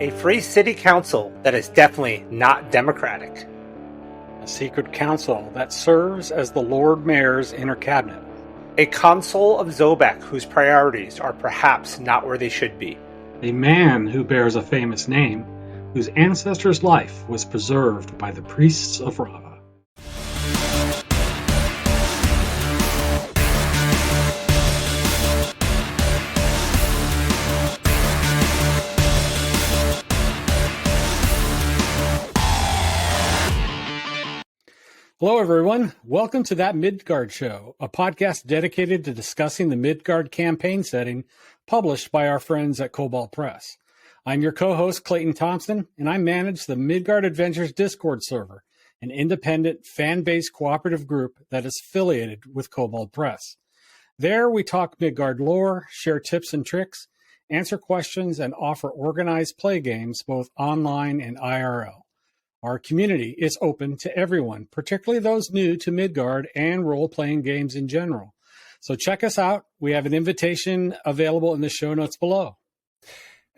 A free city council that is definitely not democratic. A secret council that serves as the Lord Mayor's inner cabinet. A consul of Zobeck whose priorities are perhaps not where they should be. A man who bears a famous name, whose ancestor's life was preserved by the priests of Ra. Hello, everyone. Welcome to That Midgard Show, a podcast dedicated to discussing the Midgard campaign setting published by our friends at koboldpress. I'm your co-host, Clayton Thompson, and I manage the Midgard Adventures Discord server, an independent, fan-based cooperative group that is affiliated with koboldpress. There, we talk Midgard lore, share tips and tricks, answer questions, and offer organized play games both online and IRL. Our community is open to everyone, particularly those new to Midgard and role-playing games in general. So check us out. We have an invitation available in the show notes below.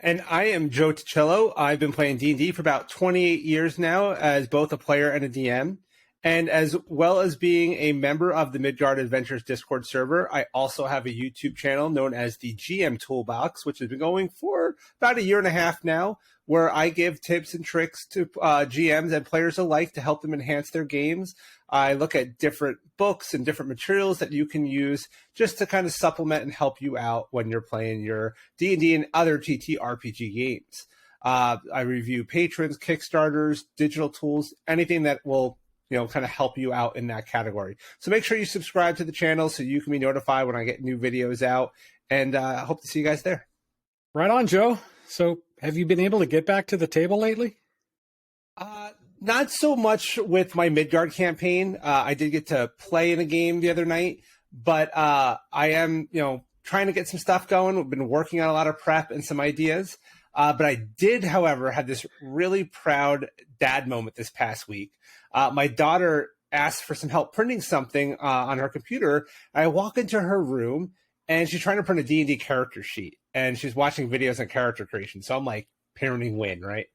And I am Joe Tichello. I've been playing D&D for about 28 years now as both a player and a DM. And as well as being a member of the Midgard Adventures Discord server, I also have a YouTube channel known as the GM Toolbox, which has been going for about a year and a half now, where I give tips and tricks to GMs and players alike to help them enhance their games. I look at different books and different materials that you can use just to kind of supplement and help you out when you're playing your D&D and other ttrpg games. I review patrons, Kickstarters, digital tools, anything that will kind of help you out in that category. So make sure you subscribe to the channel so you can be notified when I get new videos out. And I hope to see you guys there. Right on, Joe. So have you been able to get back to the table lately? Not so much with my Midgard campaign. I did get to play in a game the other night, but I am, trying to get some stuff going. We've been working on a lot of prep and some ideas. But I did, however, have this really proud dad moment this past week. My daughter asked for some help printing something on her computer. I walk into her room, and she's trying to print a D&D character sheet, and she's watching videos on character creation. So I'm like, parenting win, right?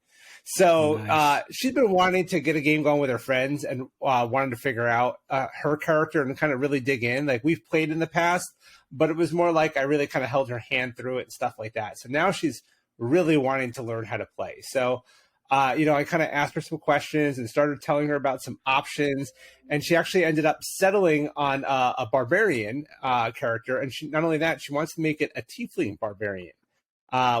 So nice. She's been wanting to get a game going with her friends and wanted to figure out her character and kind of really dig in. Like, we've played in the past, but it was more like I really kind of held her hand through it and stuff like that. So now she's really wanting to learn how to play. So, I kind of asked her some questions and started telling her about some options. And she actually ended up settling on a barbarian character. And not only that, she wants to make it a tiefling barbarian,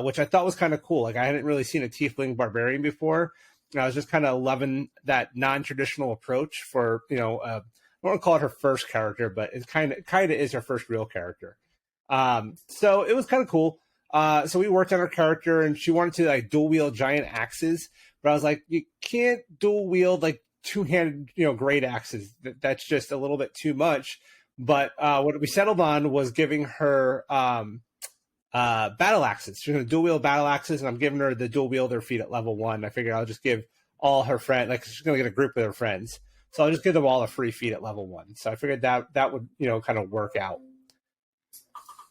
which I thought was kind of cool. Like, I hadn't really seen a tiefling barbarian before. And I was just kind of loving that non-traditional approach for, I don't want to call it her first character, but it kind of is her first real character. So it was kind of cool. So we worked on her character, and she wanted to dual wield giant axes, but I was like, you can't dual wield two-handed, great axes. That's just a little bit too much. But what we settled on was giving her battle axes. She's going to dual wield battle axes, and I'm giving her the dual wielder feat at level 1. I figured I'll just give all her friends, she's going to get a group of her friends. So I'll just give them all a free feat at level 1. So I figured that would, kind of work out.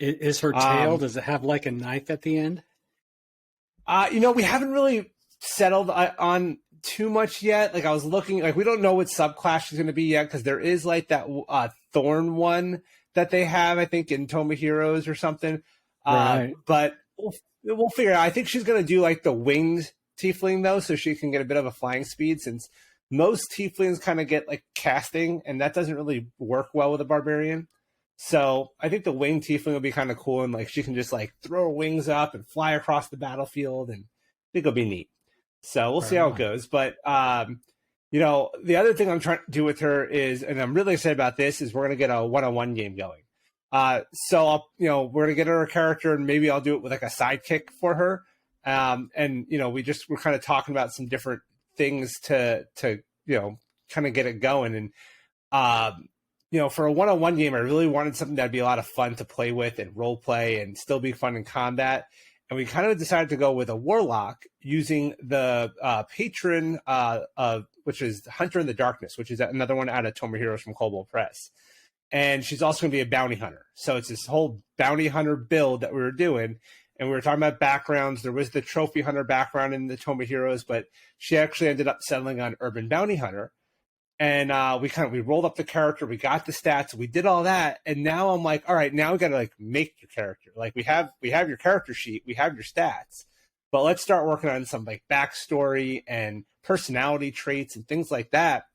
Is her tail, does it have a knife at the end? We haven't really settled on too much yet. I was looking, we don't know what subclass she's going to be yet, because there is that thorn one that they have, I think, in Tome Heroes or something. Right. But we'll figure it out. I think she's going to do the winged tiefling, though, so she can get a bit of a flying speed, since most tieflings kind of get casting, and that doesn't really work well with a barbarian. So I think the winged tiefling will be kind of cool, and she can just throw her wings up and fly across the battlefield, and I think it'll be neat. So we'll see how it goes. But the other thing I'm trying to do with her is, and I'm really excited about this, is we're going to get a one-on-one game going. So we're going to get her a character, and maybe I'll do it with a sidekick for her. And we're kind of talking about some different things to kind of get it going. And for a one-on-one game, I really wanted something that'd be a lot of fun to play with and role play and still be fun in combat. And we kind of decided to go with a warlock using the patron which is Hunter in the Darkness, which is another one out of Tome Heroes from koboldpress. And she's also going to be a bounty hunter. So it's this whole bounty hunter build that we were doing. and we were talking about backgrounds. There was the trophy hunter background in the Tome of Heroes, but she actually ended up settling on urban bounty hunter. And we rolled up the character, we got the stats, we did all that, and now I'm like, all right, now we got to like make your character. Like we have your character sheet, we have your stats, but let's start working on some like backstory and personality traits and things like that.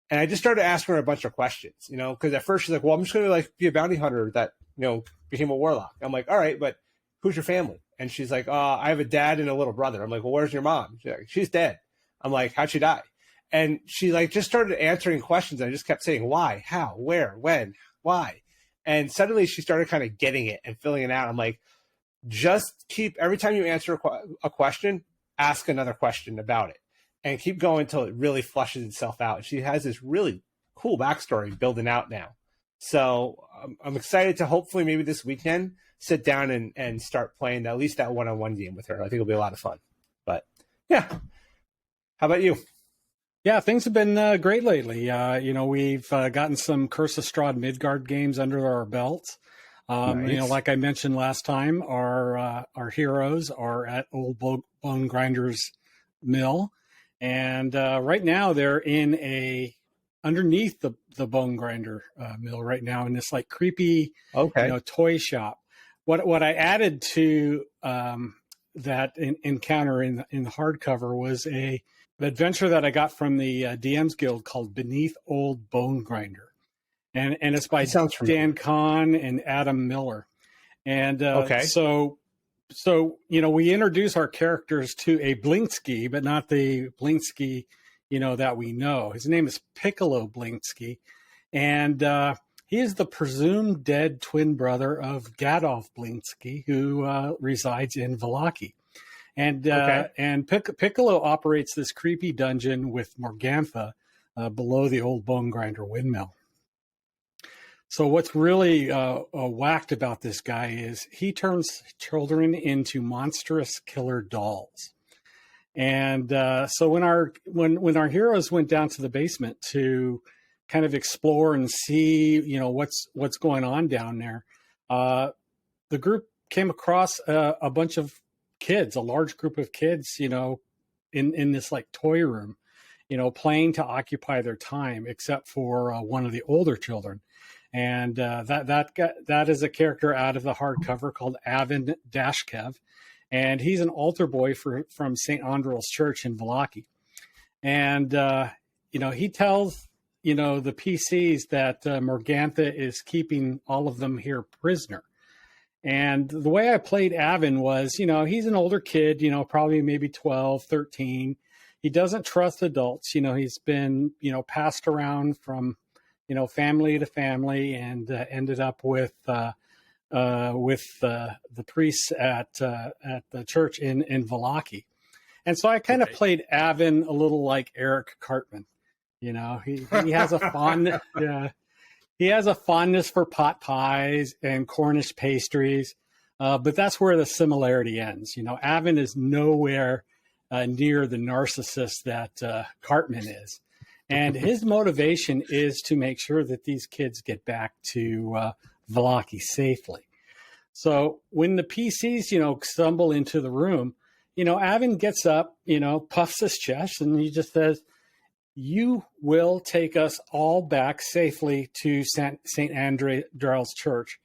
And I just started asking her a bunch of questions, you know, because at first she's like, well, I'm just going to like be a bounty hunter that, you know, became a warlock. I'm like, all right, but who's your family? And she's like, I have a dad and a little brother. I'm like, well, where's your mom? She's like, she's dead. I'm like, how'd she die? And she like just started answering questions. And I just kept saying, why, how, where, when, why? And suddenly she started kind of getting it and filling it out. I'm like, just keep, every time you answer a question, ask another question about it and keep going until it really flushes itself out. And she has this really cool backstory building out now. So I'm excited to hopefully maybe this weekend sit down and start playing at least that one-on-one game with her. I think it'll be a lot of fun. But yeah. How about you? Yeah, things have been great lately. You know, we've gotten some Curse of Strahd Midgard games under our belts. Nice. You know, like I mentioned last time, our heroes are at Old Bone Grinder's mill, and right now they're in underneath the Bone Grinder mill right now in this like creepy, toy shop. What I added to that encounter in the hardcover was an adventure that I got from the DM's Guild called Beneath Old Bone Grinder. And it's by Dan Kahn and Adam Miller. And so, you know, we introduce our characters to a Blinksky, but not the Blinksky, you know, that we know. His name is Piccolo Blinksky. And he is the presumed dead twin brother of Gadolf Blinksky, who resides in Vallaki. And Piccolo operates this creepy dungeon with Morgantha below the Old Bone Grinder windmill. So what's really whacked about this guy is he turns children into monstrous killer dolls. And so when our heroes went down to the basement to kind of explore and see, you know, what's going on down there, the group came across a bunch of kids, a large group of kids, you know, in this like toy room, you know, playing to occupy their time, except for one of the older children. And that is a character out of the hardcover called Avin Dashkev, and he's an altar boy from St. Andrew's Church in Vallaki. And you know, he tells, you know, the PCs that Morgantha is keeping all of them here prisoner. And the way I played Avin was, you know, he's an older kid, you know, probably maybe 12, 13. He doesn't trust adults. You know, he's been, you know, passed around from, you know, family to family, and ended up with the priests at the church in Vallaki. And so I kind of played Avin a little like Eric Cartman. You know, he has a he has a fondness for pot pies and Cornish pastries, but that's where the similarity ends. You know, Avin is nowhere near the narcissist that Cartman is. And his motivation is to make sure that these kids get back to Vallaki safely. So when the PCs, you know, stumble into the room, you know, Avin gets up, you know, puffs his chest, and he just says, "You will take us all back safely to St. Andrew's Church.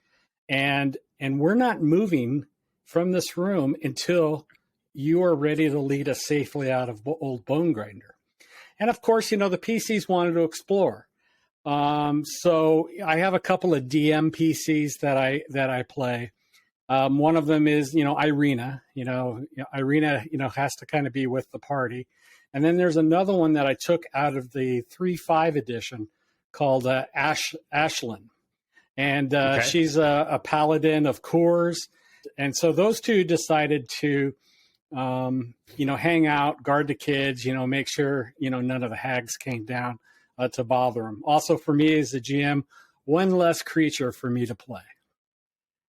And we're not moving from this room until you are ready to lead us safely out of Old Bone Grinder." And of course, you know, the PCs wanted to explore. So I have a couple of DM PCs that I play. One of them is, you know, Irina. Irina, you know, has to kind of be with the party. And then there's another one that I took out of the 3.5 edition called Ashlyn. And she's a paladin of Kors. And so those two decided to you know, hang out, guard the kids, you know, make sure, you know, none of the hags came down to bother them. Also, for me as a GM, one less creature for me to play.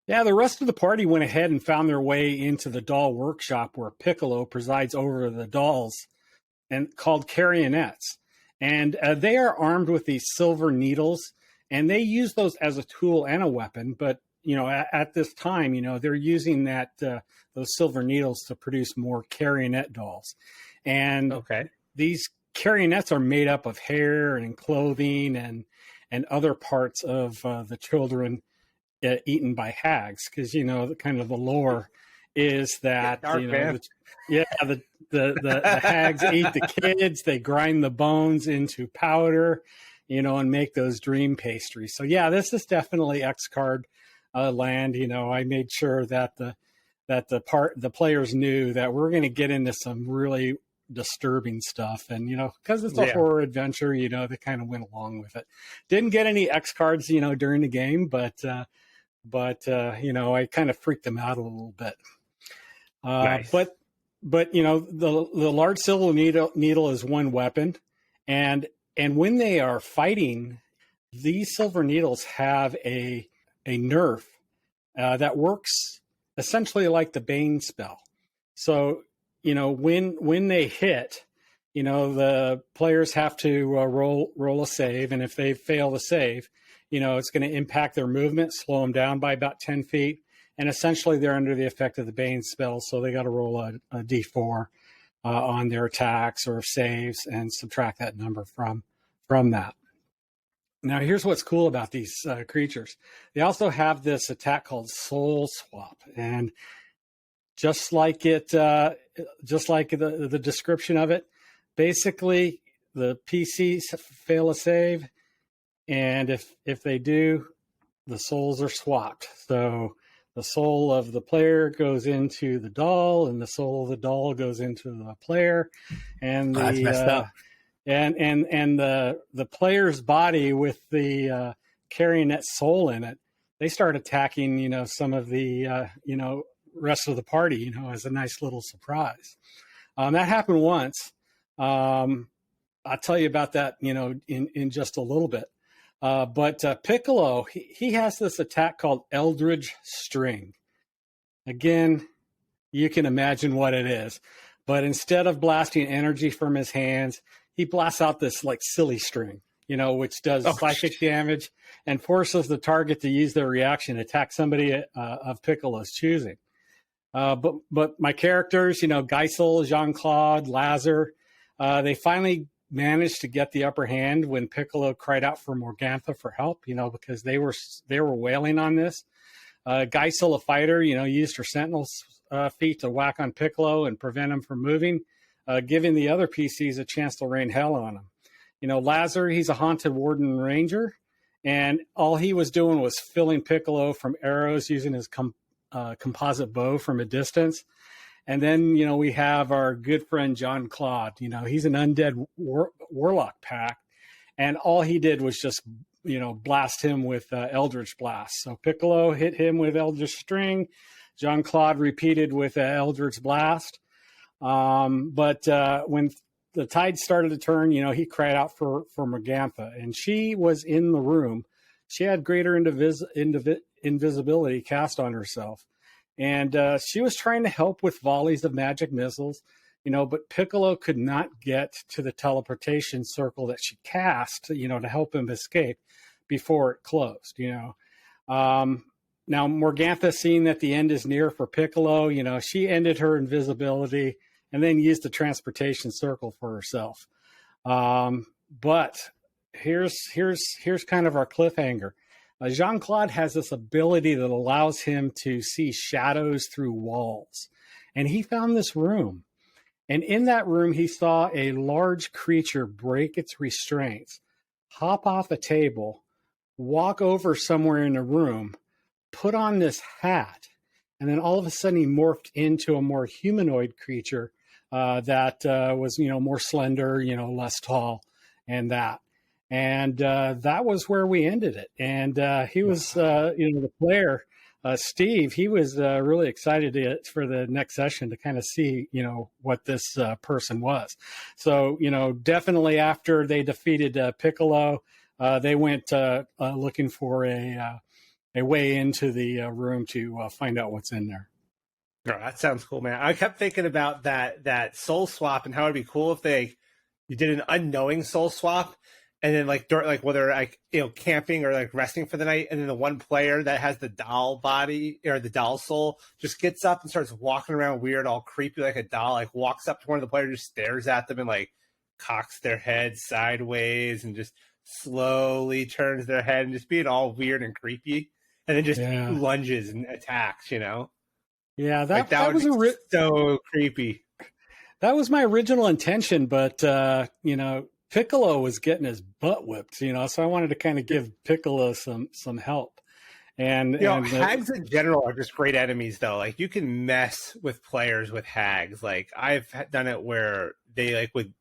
Yeah, the rest of the party went ahead and found their way into the doll workshop where Piccolo presides over the dolls, and called carionettes. And they are armed with these silver needles, and they use those as a tool and a weapon. But, at this time, they're using those silver needles to produce more carionette dolls. And Okay. these carionettes are made up of hair and clothing and other parts of the children eaten by hags, because the kind of the lore is that Dark, man. the hags eat the kids, they grind the bones into powder, and make those dream pastries. So yeah, this is definitely X card land. I made sure that the players knew that we're going to get into some really disturbing stuff, and because it's a horror adventure, they kind of went along with it. Didn't get any X cards during the game, but I kind of freaked them out a little bit. Nice. But the large silver needle is one weapon, and when they are fighting, these silver needles have a nerf that works essentially like the Bane spell. So when they hit, the players have to roll a save, and if they fail the save, it's going to impact their movement, slow them down by about 10 feet, and essentially they're under the effect of the Bane spell, so they got to roll a d4 on their attacks or saves and subtract that number from that. Now, here's what's cool about these creatures. They also have this attack called Soul Swap, and just like the description of it, basically the PCs fail a save, and if they do, the souls are swapped. So the soul of the player goes into the doll, and the soul of the doll goes into the player, and that's messed up. And the player's body with the carionette soul in it, they start attacking some of the rest of the party as a nice little surprise. That happened once. I'll tell you about that in just a little bit. But Piccolo, he has this attack called Eldritch String. Again, you can imagine what it is, but instead of blasting energy from his hands, he blasts out this like silly string, which does psychic damage and forces the target to use their reaction to attack somebody of Piccolo's choosing. But my characters, Geisel, Jean-Claude, Lazar, they finally managed to get the upper hand when Piccolo cried out for Morgantha for help, because they were wailing on this. Geisel, a fighter, used her Sentinel's feat to whack on Piccolo and prevent him from moving, giving the other PCs a chance to rain hell on him. Lazar, he's a haunted warden ranger, and all he was doing was filling Piccolo from arrows using his composite bow from a distance. And then, we have our good friend John Claude. He's an undead warlock pack, and all he did was just, blast him with Eldritch Blast. So Piccolo hit him with Eldritch String. John Claude repeated with Eldritch Blast. But when the tide started to turn, he cried out for Morgantha, and she was in the room. She had greater invisibility cast on herself. And she was trying to help with volleys of magic missiles, but Piccolo could not get to the teleportation circle that she cast, to help him escape before it closed, Now, Morgantha, seeing that the end is near for Piccolo, she ended her invisibility and then used the transportation circle for herself. But here's kind of our cliffhanger. Jean-Claude has this ability that allows him to see shadows through walls. And he found this room. And in that room, he saw a large creature break its restraints, hop off a table, walk over somewhere in the room, put on this hat, and then all of a sudden he morphed into a more humanoid creature that was, more slender, less tall, and that. And that was where we ended it. And he was, the player, Steve, he was really excited for the next session to kind of see, what this person was. So, definitely after they defeated Piccolo, they went looking for a way into the room to find out what's in there. Oh, that sounds cool, man. I kept thinking about that soul swap and how it'd be cool if you did an unknowing soul swap. and then like whether like camping or like resting for the night, and then the one player that has the doll body or the doll soul just gets up and starts walking around weird, all creepy like a doll, like walks up to one of the players, just stares at them and like cocks their head sideways and just slowly turns their head and just being all weird and creepy, and then just lunges and attacks. Yeah, that was so creepy. That was my original intention, but Piccolo was getting his butt whipped, so I wanted to kind of give Piccolo some help. And hags in general are just great enemies, though. Like, you can mess with players with hags. Like, I've done it where they like would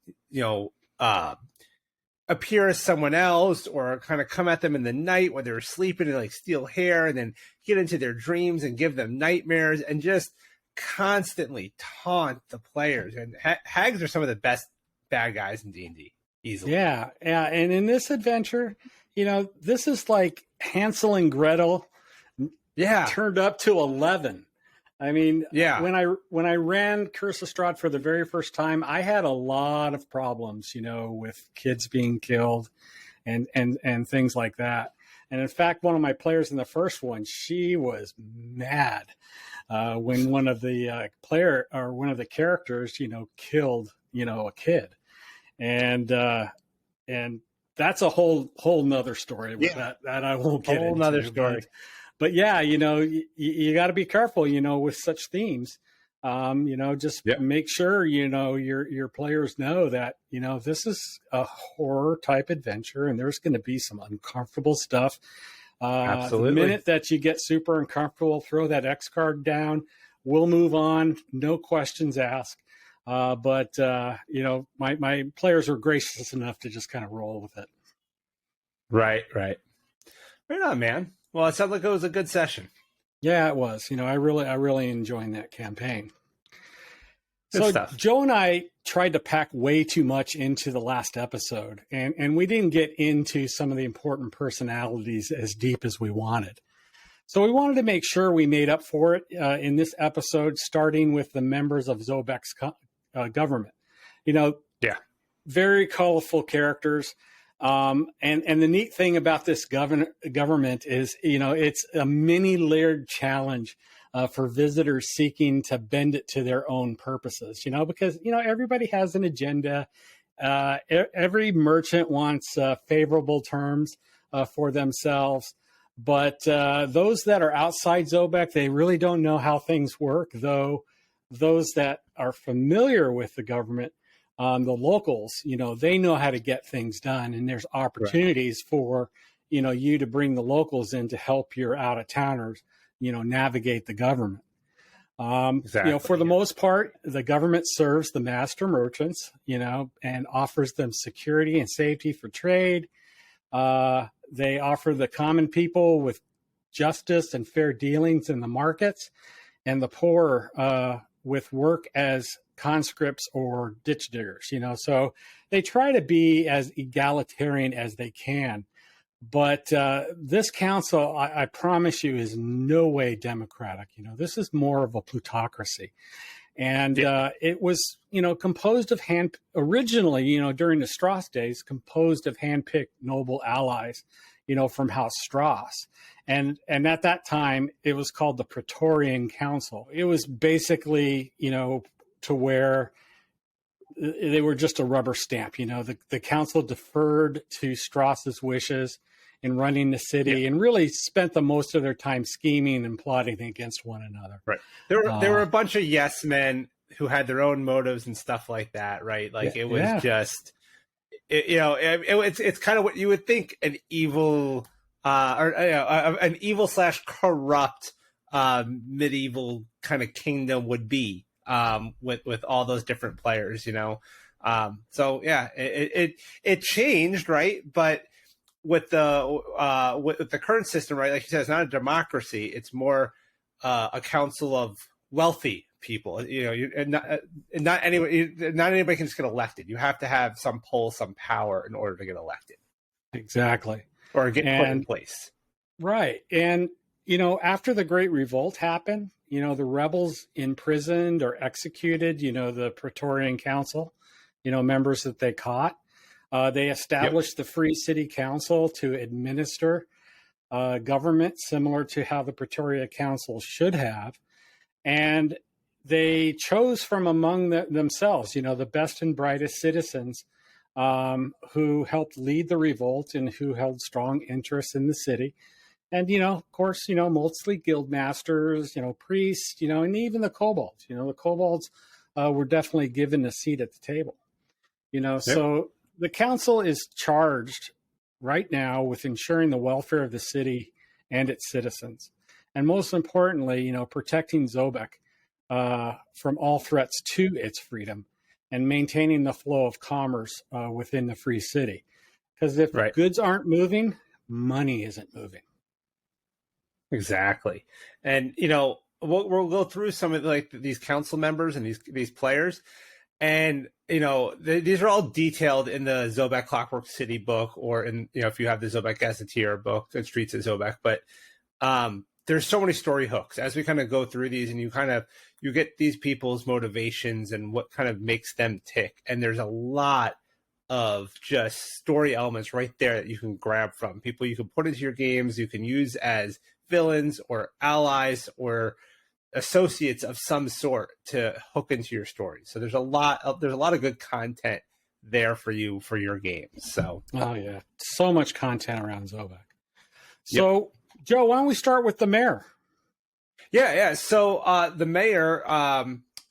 appear as someone else, or kind of come at them in the night when they're sleeping and like steal hair, and then get into their dreams and give them nightmares, and just constantly taunt the players. And hags are some of the best bad guys in D&D, easily. Yeah. And in this adventure, this is like Hansel and Gretel turned up to 11. I mean, when I ran Curse of Strahd for the very first time, I had a lot of problems, with kids being killed and things like that. And in fact, one of my players in the first one, she was mad when one of the characters, killed, a kid, and that's a whole nother story. That I won't get into. Whole nother story. But yeah, you got to be careful, with such themes. Just make sure, your players know that, this is a horror type adventure, and there's going to be some uncomfortable stuff. Absolutely. The minute that you get super uncomfortable, throw that X card down. We'll move on. No questions asked. But my players are gracious enough to just kind of roll with it. Right. Right on, man. Well, it sounds like it was a good session. Yeah, it was. I really enjoyed that campaign. Good stuff. Joe and I tried to pack way too much into the last episode, and we didn't get into some of the important personalities as deep as we wanted. So we wanted to make sure we made up for it in this episode, starting with the members of Zobeck's government. Very colorful characters. And the neat thing about this government is, it's a many layered challenge for visitors seeking to bend it to their own purposes, because, everybody has an agenda. Every merchant wants favorable terms for themselves. But those that are outside Zobeck, they really don't know how things work, though those that are familiar with the government, the locals, they know how to get things done, and there's opportunities for, you to bring the locals in to help your out-of-towners, navigate the government. Exactly. For the most part, the government serves the master merchants, and offers them security and safety for trade. They offer the common people with justice and fair dealings in the markets, and the poor with work as conscripts or ditch diggers, so they try to be as egalitarian as they can. But this council, I promise you, is no way democratic. This is more of a plutocracy. And it was, composed of originally, during the Strauss days, composed of handpicked noble allies, from House Strauss. And at that time, it was called the Praetorian Council. It was basically, to where they were just a rubber stamp. The council deferred to Strauss's wishes in running the city, and really spent the most of their time scheming and plotting against one another. Right. There were a bunch of yes men who had their own motives and stuff like that. Right. Like it was just, it's kind of what you would think an evil an evil / corrupt medieval kind of kingdom would be, with all those different players, so yeah, it changed, right? But with the current system, right, like you said, it's not a democracy. It's more a council of wealthy people. Not anybody can just get elected. You have to have some pull, some power in order to get elected. Exactly. Or get put in place. Right. And, after the Great Revolt happened, the rebels imprisoned or executed, the Praetorian Council, members that they caught. They established the Free City Council to administer government similar to how the Pretoria Council should have. And they chose from among themselves, the best and brightest citizens who helped lead the revolt and who held strong interests in the city. And, of course, mostly guild masters, priests, and even the kobolds. The kobolds were definitely given a seat at the table. So the council is charged right now with ensuring the welfare of the city and its citizens. And most importantly, protecting Zobeck from all threats to its freedom and maintaining the flow of commerce within the free city. Because if goods aren't moving, money isn't moving. Exactly. And, we'll go through some of these council members and these players. And, these are all detailed in the Zobeck Clockwork City book, or in, if you have the Zobeck Gazetteer book, the Streets of Zobeck. But there's so many story hooks as we kind of go through these, and you get these people's motivations and what kind of makes them tick. And there's a lot of just story elements right there that you can grab from people you can put into your games, you can use as villains or allies or associates of some sort to hook into your story. So there's a lot of good content there for you for your games. So so much content around Zobeck. So Joe, why don't we start with the mayor? So the mayor,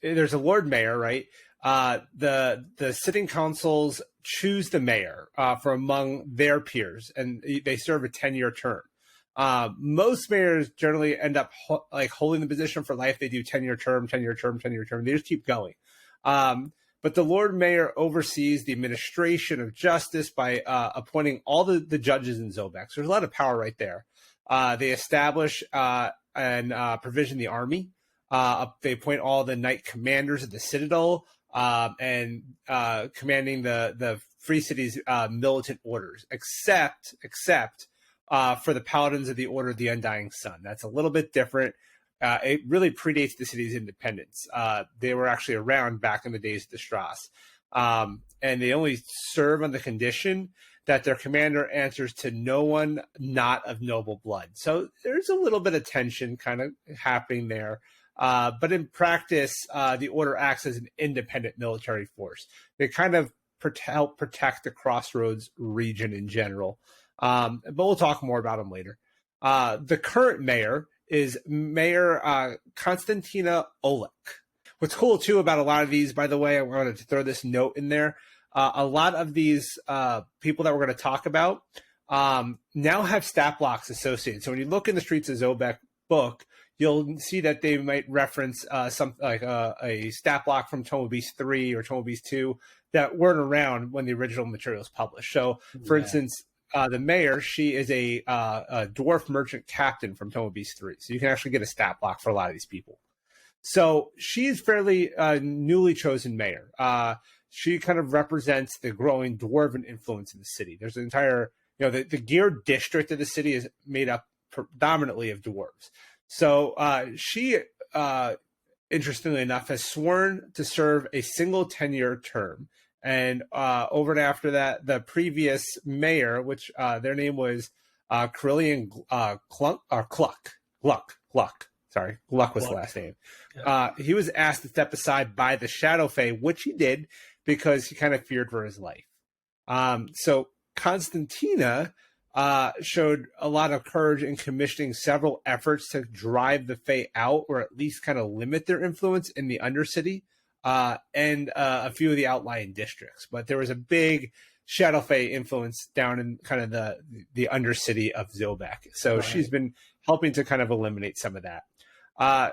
there's a Lord Mayor, right? The sitting councils choose the mayor from among their peers, and they serve a 10-year term. Most mayors generally end up holding the position for life. They do 10-year term, 10-year term, 10-year term. They just keep going. But the Lord Mayor oversees the administration of justice by appointing all the judges in Zobeck. So there's a lot of power right there. They establish and provision the army. They appoint all the knight commanders of the Citadel and commanding the Free City's militant orders, except for the Paladins of the Order of the Undying Sun. That's a little bit different. It really predates the city's independence. They were actually around back in the days of the Strass. And they only serve on the condition that their commander answers to no one not of noble blood. So there's a little bit of tension kind of happening there. But in practice, the Order acts as an independent military force. They kind of help protect the Crossroads region in general. But we'll talk more about them later. The current mayor is Mayor Konstantina Olek. What's cool, too, about a lot of these, by the way, I wanted to throw this note in there. A lot of these people that we're going to talk about now have stat blocks associated. So when you look in the Streets of Zobeck book, you'll see that they might reference something like a stat block from Tome of Beast 3 or Tome of Beast 2 that weren't around when the original material was published. So, for instance, the mayor, she is a dwarf merchant captain from Tome of Beast 3. So you can actually get a stat block for a lot of these people. So she's fairly newly chosen mayor. She kind of represents the growing dwarven influence in the city. There's an entire, the gear district of the city is made up predominantly of dwarves. So she, interestingly enough, has sworn to serve a single 10-year term. And over and after that, the previous mayor, which their name was Carillion Gluck. Sorry, Gluck was the last name. Yeah. He was asked to step aside by the Shadow Fae, which he did because he kind of feared for his life. So Konstantina showed a lot of courage in commissioning several efforts to drive the Fae out, or at least kind of limit their influence in the Undercity. And a few of the outlying districts, but there was a big Shadow Fae influence down in kind of the Undercity of Zobeck. So she's been helping to kind of eliminate some of that.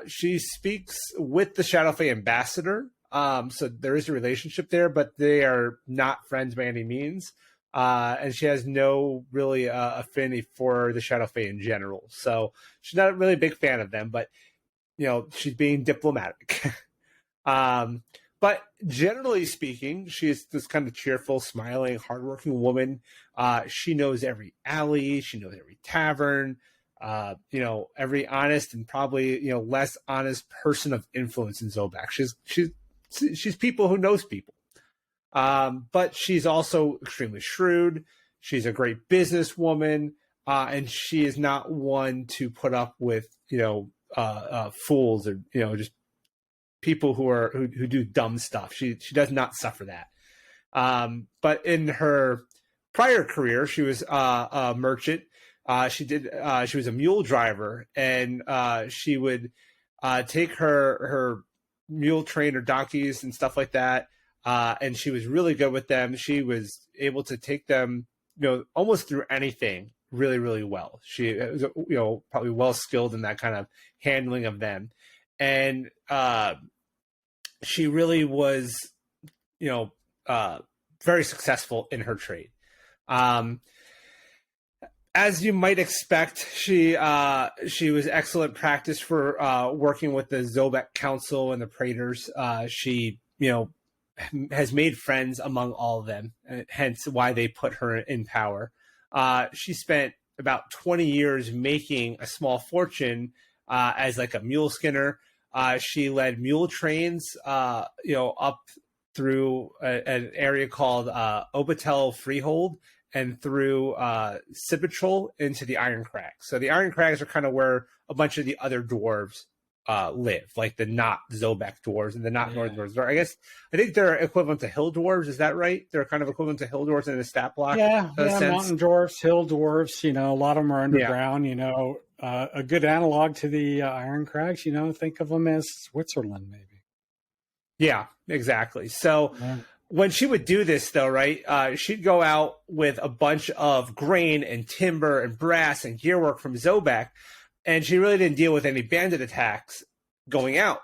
She speaks with the Shadow Fae ambassador, so there is a relationship there, but they are not friends by any means. And she has no really affinity for the Shadow Fae in general. So she's not really a big fan of them, but she's being diplomatic. But generally speaking, she is this kind of cheerful, smiling, hardworking woman. She knows every alley. She knows every tavern, every honest and probably, less honest person of influence in Zobeck. She's people who knows people. But she's also extremely shrewd. She's a great businesswoman, and she is not one to put up with, fools or, just people who do dumb stuff. She does not suffer that. But in her prior career, she was a merchant. She was a mule driver, and she would take her mule train or donkeys and stuff like that. And she was really good with them. She was able to take them, almost through anything really, really well. She was, probably well skilled in that kind of handling of them. And she really was, very successful in her trade. As you might expect, she was excellent practice for working with the Zobeck Council and the Praetors. She, has made friends among all of them, hence why they put her in power. She spent about 20 years making a small fortune as like a mule skinner. She led mule trains, up through an area called Obetel Freehold and through Cibitrol into the Iron Crags. So the Iron Crags are kind of where a bunch of the other dwarves live, like the not Zobeck dwarves and the not Northern dwarves. I think they're equivalent to hill dwarves. Is that right? They're kind of equivalent to hill dwarves in a stat block. Yeah, mountain dwarves, hill dwarves. A lot of them are underground. A good analog to the Iron Crags. Think of them as Switzerland, maybe. Yeah, exactly. So when she would do this, though, right, she'd go out with a bunch of grain and timber and brass and gearwork from Zobeck, and she really didn't deal with any bandit attacks going out.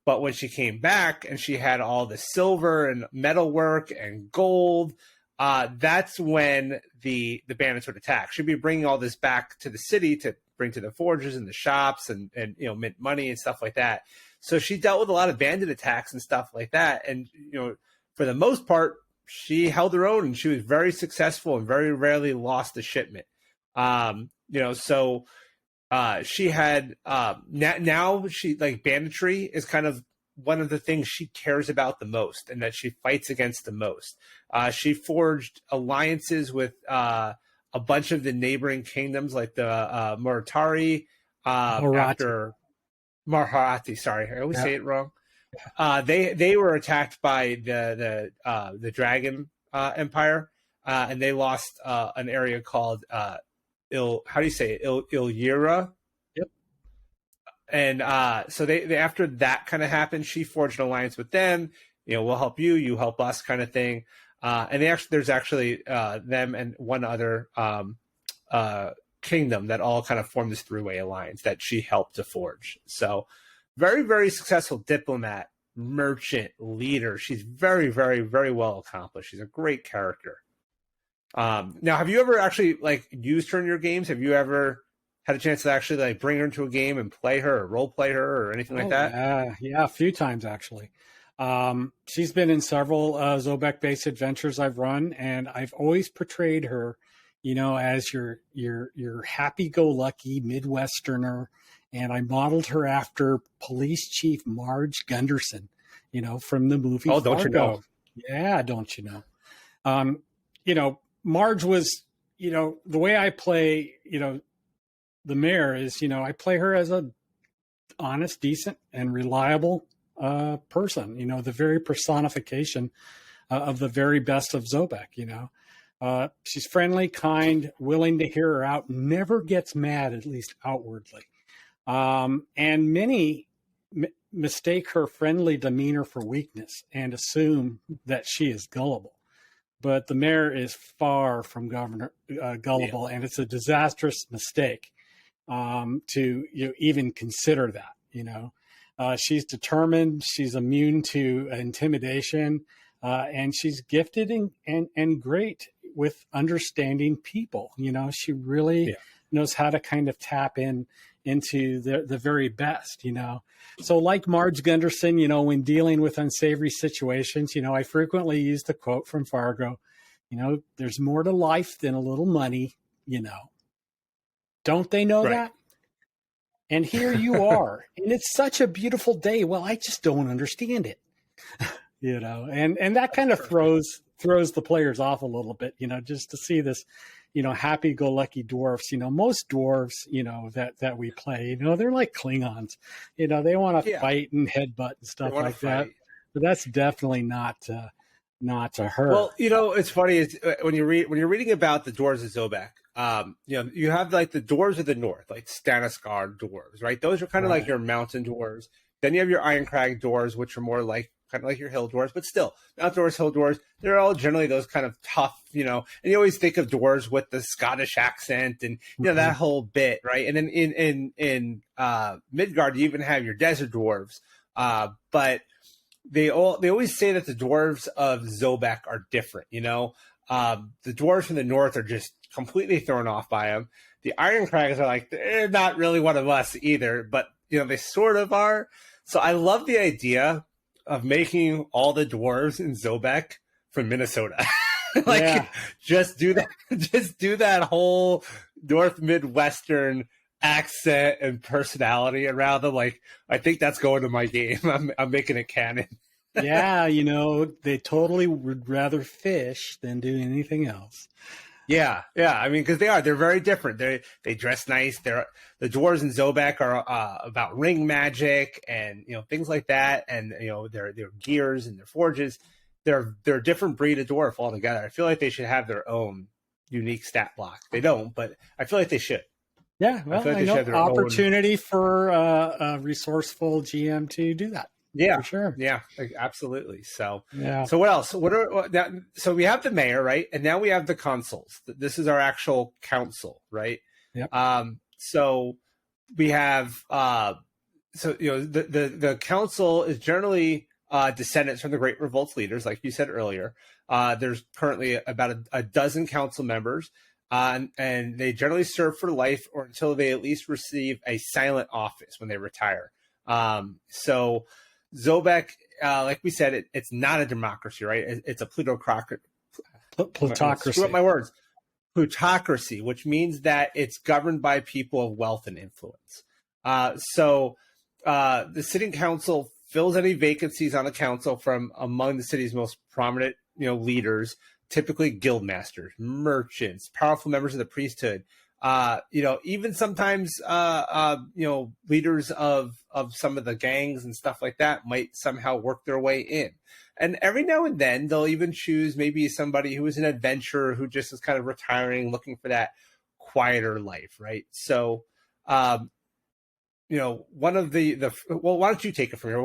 But when she came back and she had all the silver and metalwork and gold, that's when the bandits would attack. She'd be bringing all this back to the city to bring to the forges and the shops and mint money and stuff like that. So she dealt with a lot of bandit attacks and stuff like that. And, for the most part, she held her own and she was very successful and very rarely lost a shipment. So she had now she like banditry is kind of one of the things she cares about the most and that she fights against the most. She forged alliances with a bunch of the neighboring kingdoms like the Muratari after Marharati. Sorry, I always say it wrong. They were attacked by the Dragon Empire, and they lost an area called Ilyra. Yep. And so they after that kind of happened, she forged an alliance with them. We'll help you, you help us, kind of thing. And there's actually them and one other kingdom that all kind of formed this three-way alliance that she helped to forge. So very, very successful diplomat, merchant, leader. She's very, very, very well accomplished. She's a great character. Now, have you ever actually used her in your games? Have you ever had a chance to actually bring her into a game and play her or role play her or anything like that? Yeah, a few times actually. She's been in several Zobeck-based adventures I've run, and I've always portrayed her, as your happy-go-lucky Midwesterner. And I modeled her after Police Chief Marge Gunderson, from the movie. Oh, don't Fargo. you know? Yeah, don't you know? Marge was, the way I play, the mayor is, I play her as a honest, decent, and reliable person. The very personification of the very best of Zobeck. She's friendly, kind, willing to hear her out, never gets mad, at least outwardly. And many mistake her friendly demeanor for weakness and assume that she is gullible. But the mayor is far from gullible, and it's a disastrous mistake to even consider that. She's determined, she's immune to intimidation, and she's gifted and great with understanding people. She really knows how to kind of tap into the very best, So like Marge Gunderson, when dealing with unsavory situations, I frequently use the quote from Fargo, there's more to life than a little money, Don't they know that? And here you are. And it's such a beautiful day. Well, I just don't understand it. and that kind of throws the players off a little bit, just to see this, happy-go-lucky dwarfs. Most dwarves, that we play, they're like Klingons. They want to fight and headbutt and stuff like that. But that's definitely not to her. Well, it's funny is when you're reading about the dwarves of Zobeck, you have like the dwarves of the north, like Stannisgard dwarves, right? Those are kind of like your mountain dwarves. Then you have your Ironcrag dwarves, which are more like kind of like your hill dwarves, but still, outdoors hill dwarves. They're all generally those kind of tough, and you always think of dwarves with the Scottish accent and that whole bit, right? And then in Midgard, you even have your desert dwarves, but they always say that the dwarves of Zobeck are different. The dwarves from the north are just completely thrown off by them. The Ironcrags are like, they're not really one of us either, but they sort of are. So I love the idea of making all the dwarves in Zobeck from Minnesota. Just do that whole North Midwestern accent and personality around them. Like, I think that's going to my game. I'm making it canon. Yeah, they totally would rather fish than do anything else. Yeah. I mean, because they're very different. They dress nice. The dwarves in Zobeck are about ring magic and things like that, and their gears and their forges. They're a different breed of dwarf altogether. I feel like they should have their own unique stat block. They don't, but I feel like they should. Yeah, well, I know opportunity for a resourceful GM to do that. Yeah, for sure. Yeah, absolutely. So, So what else? So we have the mayor, right? And now we have the consuls. This is our actual council, right? Yep. So we have, the council is generally descendants from the Great Revolt's leaders, like you said earlier. There's currently about a dozen council members, and they generally serve for life or until they at least receive a silent office when they retire. So Zobeck, like we said, it's not a democracy, right? It's a plutocracy. Screw up my words. Plutocracy, which means that it's governed by people of wealth and influence. So the sitting council fills any vacancies on the council from among the city's most prominent, leaders, typically guild masters, merchants, powerful members of the priesthood. Even sometimes, leaders of some of the gangs and stuff like that might somehow work their way in. And every now and then they'll even choose maybe somebody who is an adventurer who just is kind of retiring, looking for that quieter life, right? So, one of well, why don't you take it from here?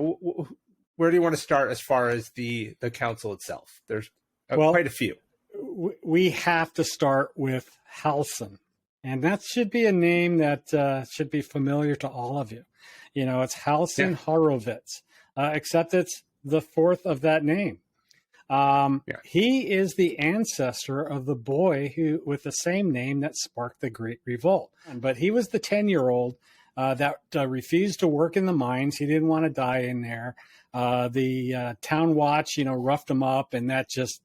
Where do you want to start as far as the council itself? There's quite a few. We have to start with Halsin. And that should be a name that should be familiar to all of you. It's Halsin Horowitz, except it's the fourth of that name. He is the ancestor of the boy who, with the same name that sparked the Great Revolt. But he was the 10-year-old that refused to work in the mines. He didn't want to die in there. The town watch, roughed him up, and that just,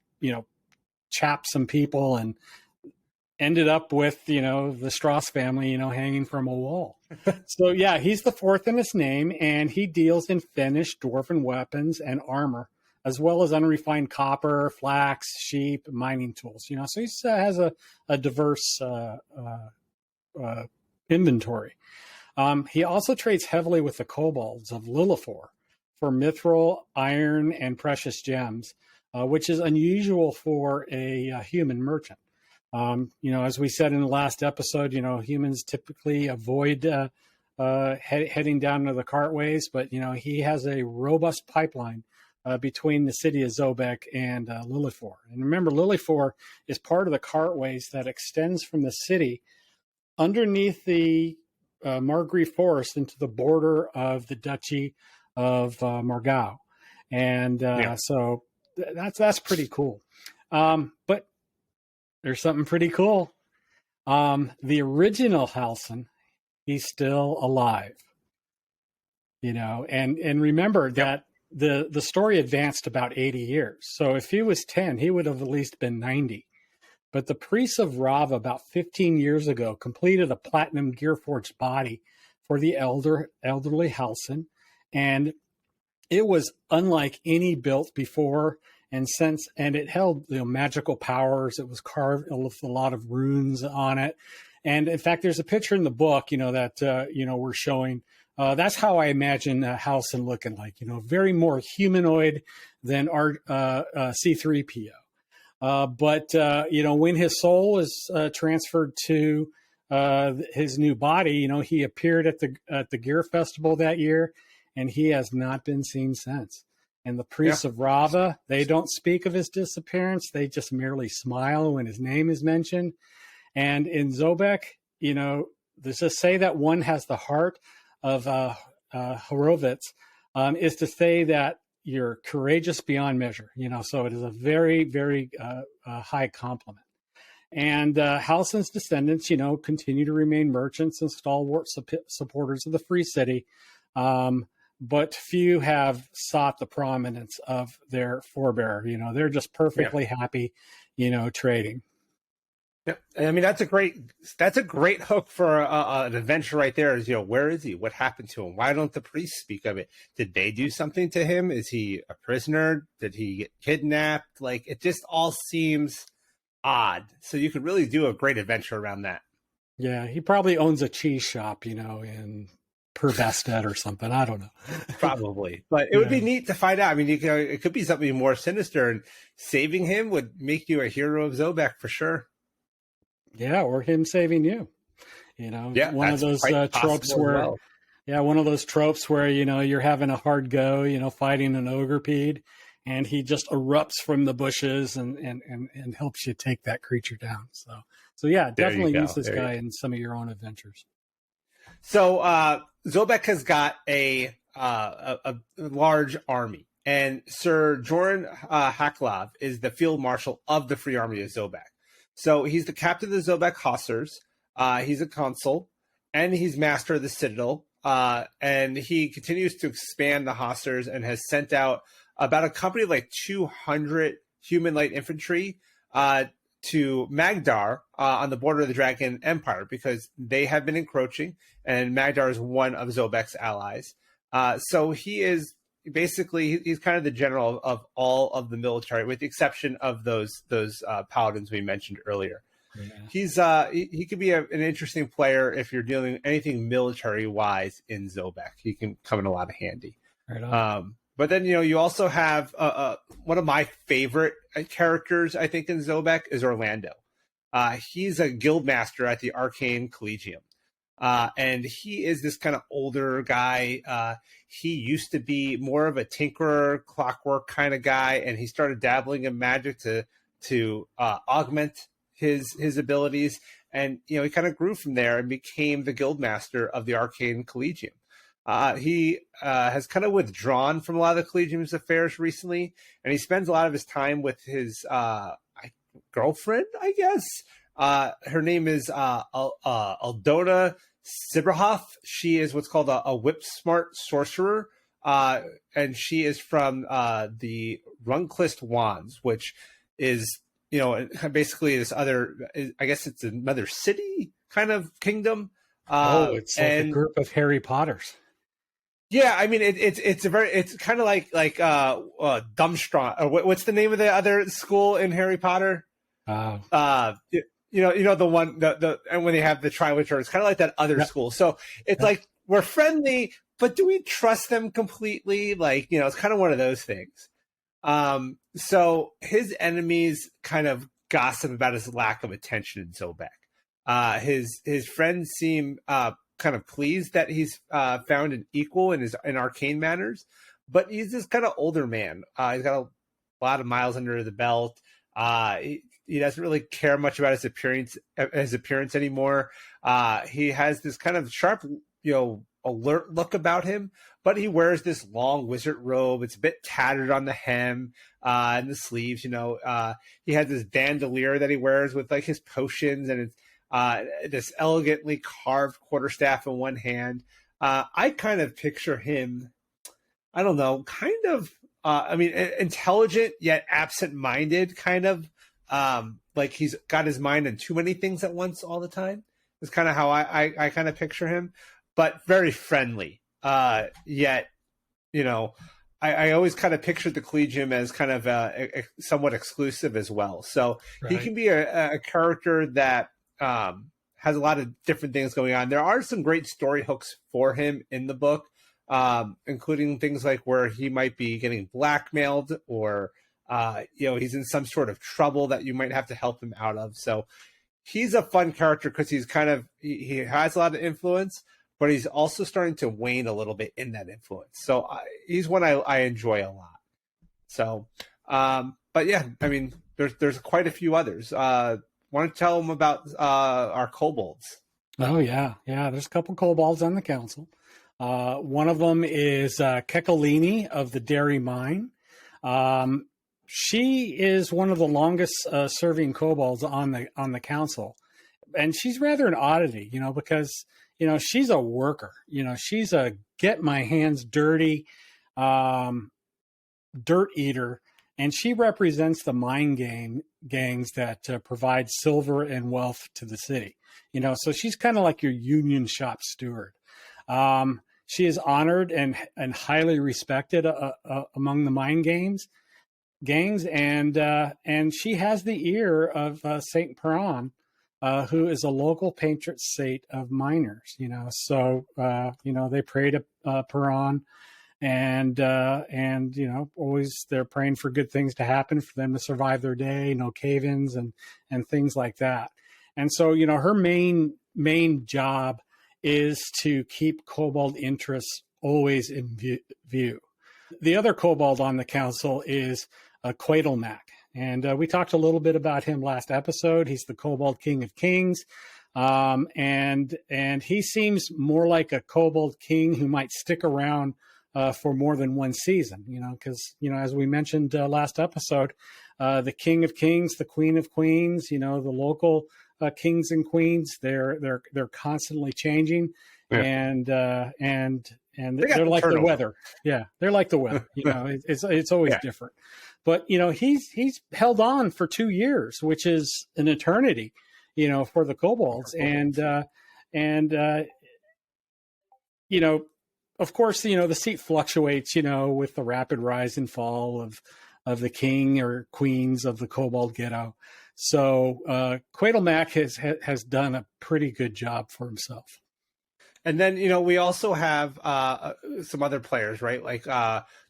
chapped some people and ended up with, the Strauss family, hanging from a wall. So, yeah, he's the fourth in his name, and he deals in finished dwarven weapons and armor, as well as unrefined copper, flax, sheep, mining tools. So he has a diverse inventory. He also trades heavily with the kobolds of Lillithor for mithril, iron, and precious gems, which is unusual for a human merchant. As we said in the last episode, humans typically avoid heading down to the cartways, but, he has a robust pipeline between the city of Zobeck and Lillithor. And remember, Lillithor is part of the cartways that extends from the city underneath the Margrave Forest into the border of the Duchy of Margau. And so that's pretty cool. But there's something pretty cool. The original Halsin, he's still alive. And remember that the story advanced about 80 years. So if he was 10, he would have at least been 90. But the priests of Rava about 15 years ago completed a platinum gearforged body for the elderly Halsin. And it was unlike any built before and since, and it held magical powers. It was carved with a lot of runes on it. And in fact, there's a picture in the book, that, we're showing. That's how I imagine Halsin looking like, very more humanoid than our C3PO. But when his soul is transferred to his new body, he appeared at the Gear Festival that year, and he has not been seen since. And the priests of Rava, they don't speak of his disappearance. They just merely smile when his name is mentioned. And in Zobeck, there's just say that one has the heart of Horovitz, is to say that you're courageous beyond measure. So it is a very, very high compliment. And Halsin's descendants, continue to remain merchants and stalwart supporters of the Free City. But few have sought the prominence of their forebear. They're just perfectly happy, trading. Yeah, I mean that's a great hook for an adventure right there. Is where is he? What happened to him? Why don't the priests speak of it? Did they do something to him? Is he a prisoner? Did he get kidnapped? Like it just all seems odd. So you could really do a great adventure around that. Yeah, he probably owns a cheese shop, in Perbested or something. I don't know. Probably, but it would be neat to find out. I mean, it could be something more sinister, and saving him would make you a hero of Zobeck for sure. Yeah, or him saving you. One of those tropes where, one of those tropes where you're having a hard go, fighting an ogre-pede, and he just erupts from the bushes and helps you take that creature down. So yeah, definitely use this guy in some of your own adventures. So Zobeck has got a large army, and Sir Joran Haklov is the field marshal of the Free Army of Zobeck. So he's the captain of the Zobeck Hossers. He's a consul, and he's master of the Citadel. And he continues to expand the Hossers and has sent out about a company of like 200 human light infantry to Magdar on the border of the Dragon Empire, because they have been encroaching, and Magdar is one of Zobeck's allies. So he is basically, he's kind of the general of all of the military, with the exception of those paladins we mentioned earlier. Yeah. He could be an interesting player if you're doing anything military wise in Zobeck. He can come in a lot of handy. Right on. But then you also have one of my favorite characters, I think, in Zobeck is Orlando. He's a guild master at the Arcane Collegium. And he is this kind of older guy. He used to be more of a tinkerer, clockwork kind of guy, and he started dabbling in magic to augment his abilities. And he kind of grew from there and became the guild master of the Arcane Collegium. He has kind of withdrawn from a lot of the Collegium's affairs recently, and he spends a lot of his time with his girlfriend, I guess. Her name is Aldona Sibrahoff. She is what's called a whip-smart sorcerer, and she is from the Runklist Wands, which is, basically this other, I guess it's another city kind of kingdom. It's like a group of Harry Potters. Yeah, I mean it's kind of like Dumbstrong. Or what's the name of the other school in Harry Potter? The one and when they have the Triwitcher, it's kind of like that other school. So it's like we're friendly, but do we trust them completely? Like it's kind of one of those things. So his enemies kind of gossip about his lack of attention in Zobeck. His friends seem kind of pleased that he's found an equal in arcane manners, but he's this kind of older man. He's got a lot of miles under the belt. He doesn't really care much about his appearance anymore. He has this kind of sharp, alert look about him, but he wears this long wizard robe. It's a bit tattered on the hem and the sleeves. He has this bandolier that he wears with like his potions, and it's this elegantly carved quarterstaff in one hand. I kind of picture him, I don't know, kind of, intelligent yet absent-minded, kind of like he's got his mind on too many things at once all the time. Is kind of how I kind of picture him, but very friendly. Yet, I always kind of pictured the Collegium as kind of somewhat exclusive as well. So he can be a character that has a lot of different things going on. There are some great story hooks for him in the book, including things like where he might be getting blackmailed or, he's in some sort of trouble that you might have to help him out of. So he's a fun character because he's he has a lot of influence, but he's also starting to wane a little bit in that influence. So he's one I enjoy a lot. So, but yeah, I mean, there's quite a few others. Want to tell them about our kobolds? Oh yeah. There's a couple kobolds on the council. One of them is Kekalini of the Dairy Mine. She is one of the longest serving kobolds on the council, and she's rather an oddity, because she's a worker. She's a get my hands dirty dirt eater, and she represents the mine gangs that provide silver and wealth to the city. So she's kind of like your union shop steward. She is honored and highly respected among the mine gangs, and she has the ear of Saint Perron, who is a local patron saint of miners. So they pray to Perron, and always they're praying for good things to happen for them to survive their day, no cave-ins and things like that. And so her main job is to keep kobold interests always in view. The other kobold on the council is Quadelmac. And we talked a little bit about him last episode. He's the Kobold King of Kings. And he seems more like a kobold king who might stick around for more than one season, because, as we mentioned last episode, the King of Kings, the Queen of Queens, the local kings and queens, they're constantly changing. Yeah. And they're like the weather. Yeah, they're like the weather. It's always different. But he's held on for 2 years, which is an eternity, for the kobolds. And of course, the seat fluctuates, with the rapid rise and fall of the king or queens of the kobold ghetto. So Quadelmac has done a pretty good job for himself. And then, we also have some other players, right? Like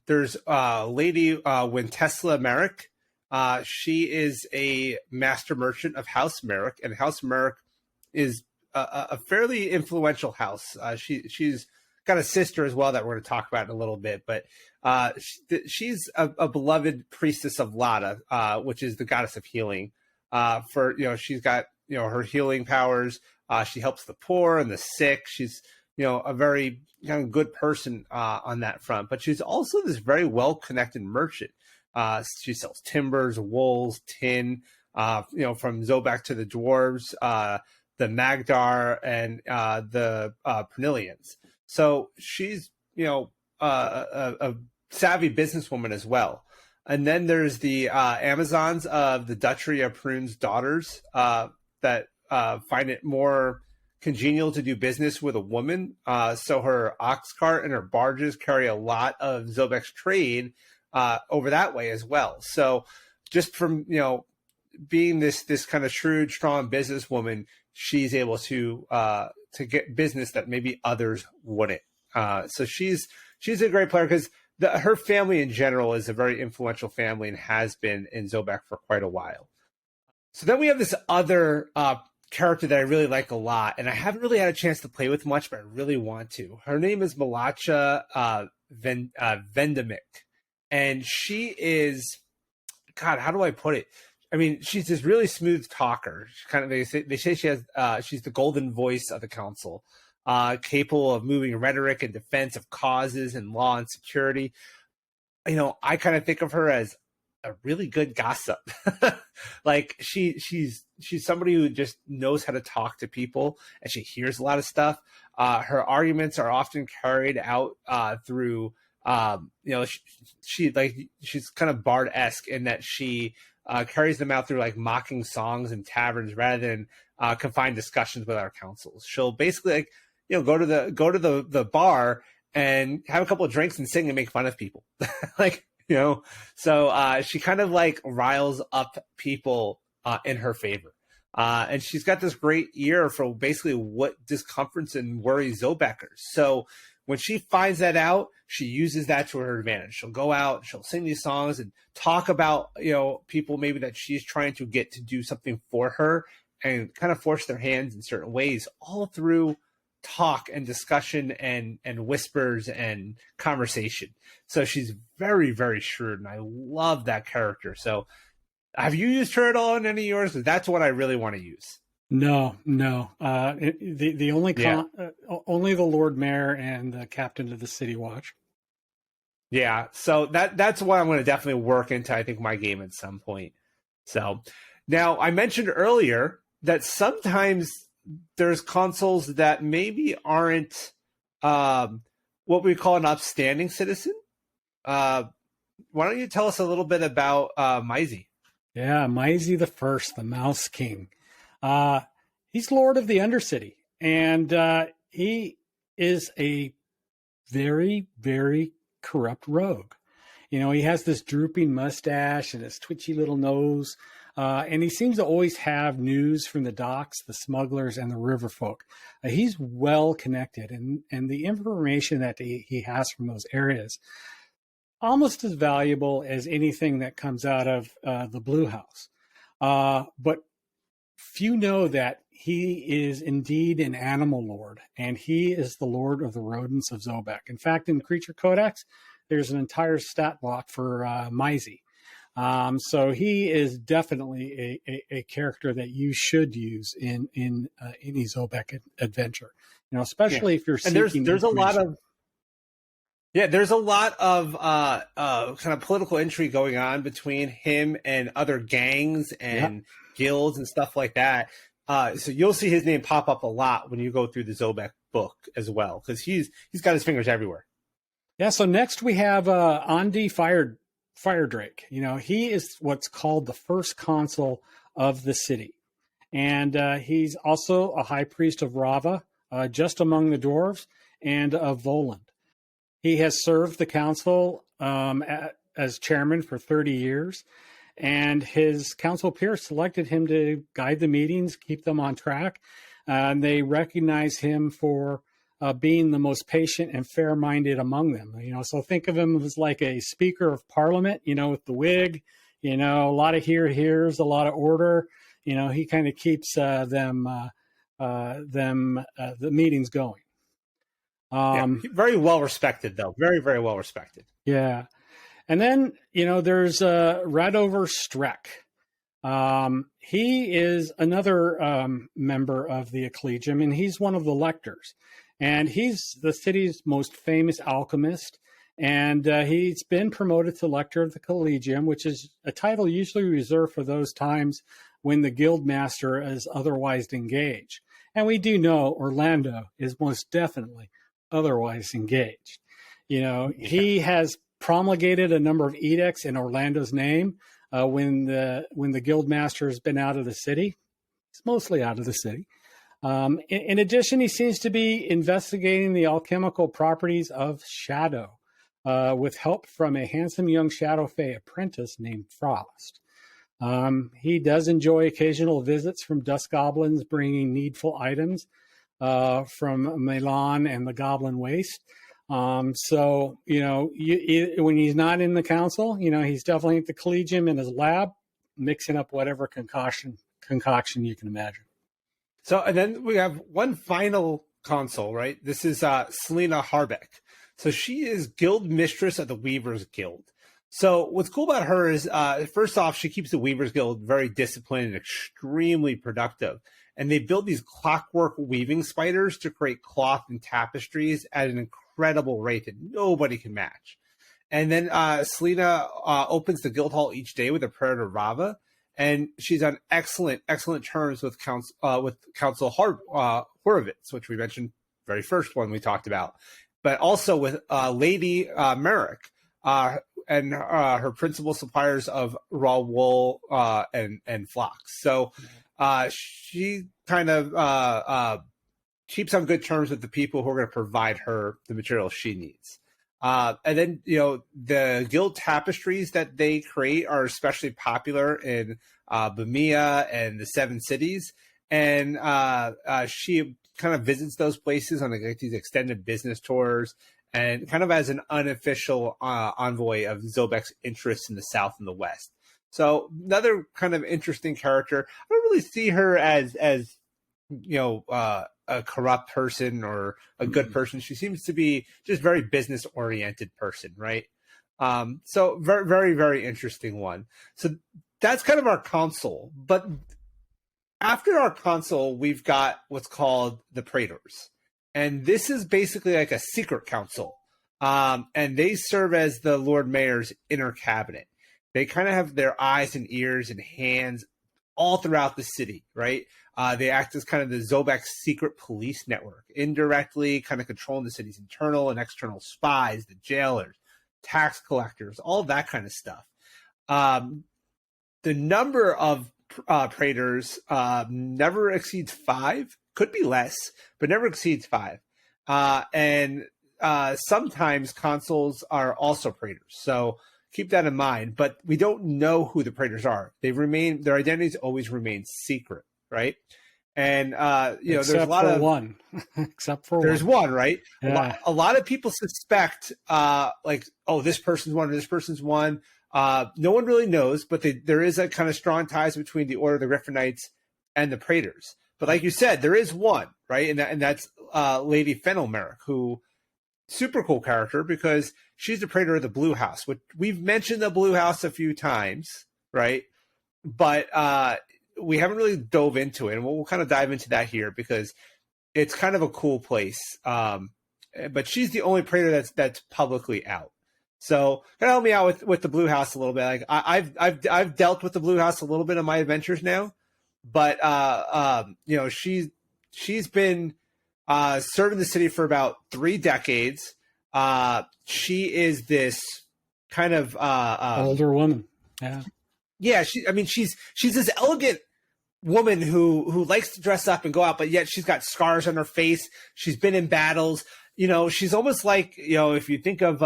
there's Lady Wintesla Merrick. She is a master merchant of House Merrick, and House Merrick is a fairly influential house. She's got a sister as well that we're going to talk about in a little bit, but she's a beloved priestess of Lada, which is the goddess of healing. She's got her healing powers. She helps the poor and the sick. She's a very kind of good person on that front, but she's also this very well connected merchant. She sells timbers, wools, tin, from Zobeck to the dwarves, the Magdar, and the Pernillians. So she's a savvy businesswoman as well. And then there's the Amazons of the Duchy of Prune's daughters that find it more congenial to do business with a woman. So her ox cart and her barges carry a lot of Zobeck's trade over that way as well. So just from, being this kind of shrewd, strong businesswoman, she's able to get business that maybe others wouldn't. So she's a great player because her family in general is a very influential family and has been in Zobeck for quite a while. So then we have this other character that I really like a lot, and I haven't really had a chance to play with much, but I really want to. Her name is Malacha Vendemic, and she is, God, how do I put it? I mean, she's this really smooth talker. They say she has she's the golden voice of the council. Capable of moving rhetoric in defense of causes and law and security. I kind of think of her as a really good gossip. Like she's somebody who just knows how to talk to people, and she hears a lot of stuff. Her arguments are often carried out through, she's kind of Bard-esque in that she carries them out through like mocking songs in taverns rather than confined discussions with our councils. She'll basically go to the bar and have a couple of drinks and sing and make fun of people. Like, so she kind of like riles up people in her favor. And she's got this great ear for basically what discomforts and worries Zobeckers. So when she finds that out, she uses that to her advantage. She'll go out, she'll sing these songs and talk about, people maybe that she's trying to get to do something for her and kind of force their hands in certain ways, all through talk and discussion and whispers and conversation. So she's very, very shrewd, and I love that character. So have you used her at all in any of yours? Because that's what I really want to use. No. The only the Lord Mayor and the Captain of the City Watch. Yeah, so that's what I'm going to definitely work into, I think, my game at some point. So now I mentioned earlier that sometimes there's consoles that maybe aren't what we call an upstanding citizen. Why don't you tell us a little bit about Maisie? Yeah, Maisie the First, the Mouse King. He's Lord of the Undercity, and he is a very, very corrupt rogue. He has this drooping mustache and his twitchy little nose, and he seems to always have news from the docks, the smugglers, and the river folk. He's well connected, and the information that he has from those areas almost as valuable as anything that comes out of the Blue House. But few know that he is indeed an animal lord, and he is the lord of the rodents of Zobeck. In fact, in Creature Codex, there's an entire stat block for Maisie. So he is definitely a character that you should use in any Zobeck adventure. Especially if you're seeking. And there's a lot of there's a lot of kind of political intrigue going on between him and other gangs and guilds and stuff like that. So you'll see his name pop up a lot when you go through the Zobeck book as well, because he's got his fingers everywhere. Yeah. So next we have Andi Firedrake. He is what's called the first consul of the city, and he's also a high priest of Rava, just among the dwarves, and of Voland. He has served the council as chairman for 30 years, and his council peers selected him to guide the meetings, keep them on track. And they recognize him for being the most patient and fair-minded among them. So think of him as like a speaker of parliament, with the wig, a lot of here's, a lot of order. He kind of keeps the meetings going. Very well respected, though. Very, very well respected. Yeah. And then, there's Radover Streck. He is another member of the Ecclesiam, and he's one of the lectors. And he's the city's most famous alchemist. And he's been promoted to lector of the Collegium, which is a title usually reserved for those times when the guildmaster is otherwise engaged. And we do know Orlando is most definitely otherwise engaged. He has promulgated a number of edicts in Orlando's name when the guildmaster has been out of the city. It's mostly out of the city. In addition, he seems to be investigating the alchemical properties of shadow with help from a handsome young Shadow Fae apprentice named Frost. He does enjoy occasional visits from dust goblins bringing needful items from Milan and the Goblin Waste. So, when he's not in the council, he's definitely at the Collegium in his lab, mixing up whatever concoction you can imagine. So, and then we have one final console, right? This is Selena Harbeck. So she is guild mistress of the Weavers Guild. So what's cool about her is, first off, she keeps the Weavers Guild very disciplined and extremely productive. And they build these clockwork weaving spiders to create cloth and tapestries at an incredible rate that nobody can match. And then Selena opens the guild hall each day with a prayer to Rava. And she's on excellent terms with Council Horowitz, which we mentioned very first one we talked about, but also with Lady Merrick and her principal suppliers of raw wool and flax. So she kind of keeps on good terms with the people who are going to provide her the materials she needs. And then, the guild tapestries that they create are especially popular in Bemia and the Seven Cities. And she kind of visits those places on like these extended business tours and kind of as an unofficial envoy of Zobeck's interests in the South and the West. So another kind of interesting character. I don't really see her as a corrupt person or a good person. She seems to be just very business oriented person, right? So very, very, very interesting one. So that's kind of our console. But after our console, we've got what's called the Praetors. And this is basically like a secret council. And they serve as the Lord Mayor's inner cabinet. They kind of have their eyes and ears and hands all throughout the city, right? They act as kind of the Zobeck secret police network, indirectly kind of controlling the city's internal and external spies, the jailers, tax collectors, all that kind of stuff. The number of Praetors never exceeds 5, could be less, but never exceeds 5. And sometimes consuls are also Praetors. So keep that in mind, but we don't know who the Praetors are. Their identities always remain secret, right? And there's a lot of one. There's one, right? Yeah. A lot of people suspect this person's one or this person's one. No one really knows, but there is a kind of strong ties between the Order of the Griffinites and the Praetors. But like you said, there is one, right? And that's Lady Fenelmerich, who super cool character because she's the Praetor of the Blue House, which we've mentioned the Blue House a few times, right? But we haven't really dove into it, and we'll kind of dive into that here because it's kind of a cool place. But she's the only Praetor that's publicly out. So kind of help me out with the Blue House a little bit. Like I've dealt with the Blue House a little bit in my adventures now, but she's been serving the city for about 3 decades. She is this kind of older woman. Yeah. She's this elegant woman who likes to dress up and go out, but yet she's got scars on her face. She's been in battles. She's almost like, if you think of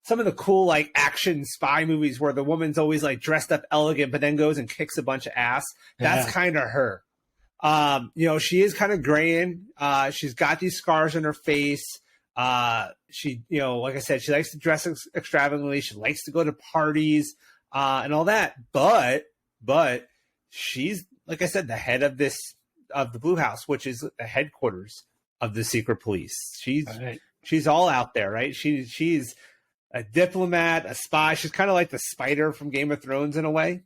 some of the cool like action spy movies where the woman's always like dressed up elegant, but then goes and kicks a bunch of ass. That's kind of her. She is kind of graying. She's got these scars on her face. She, like I said, she likes to dress extravagantly. She likes to go to parties, and all that. But she's, like I said, the head of the Blue House, which is the headquarters of the secret police. She's all out there, right? She's a diplomat, a spy. She's kind of like the spider from Game of Thrones in a way.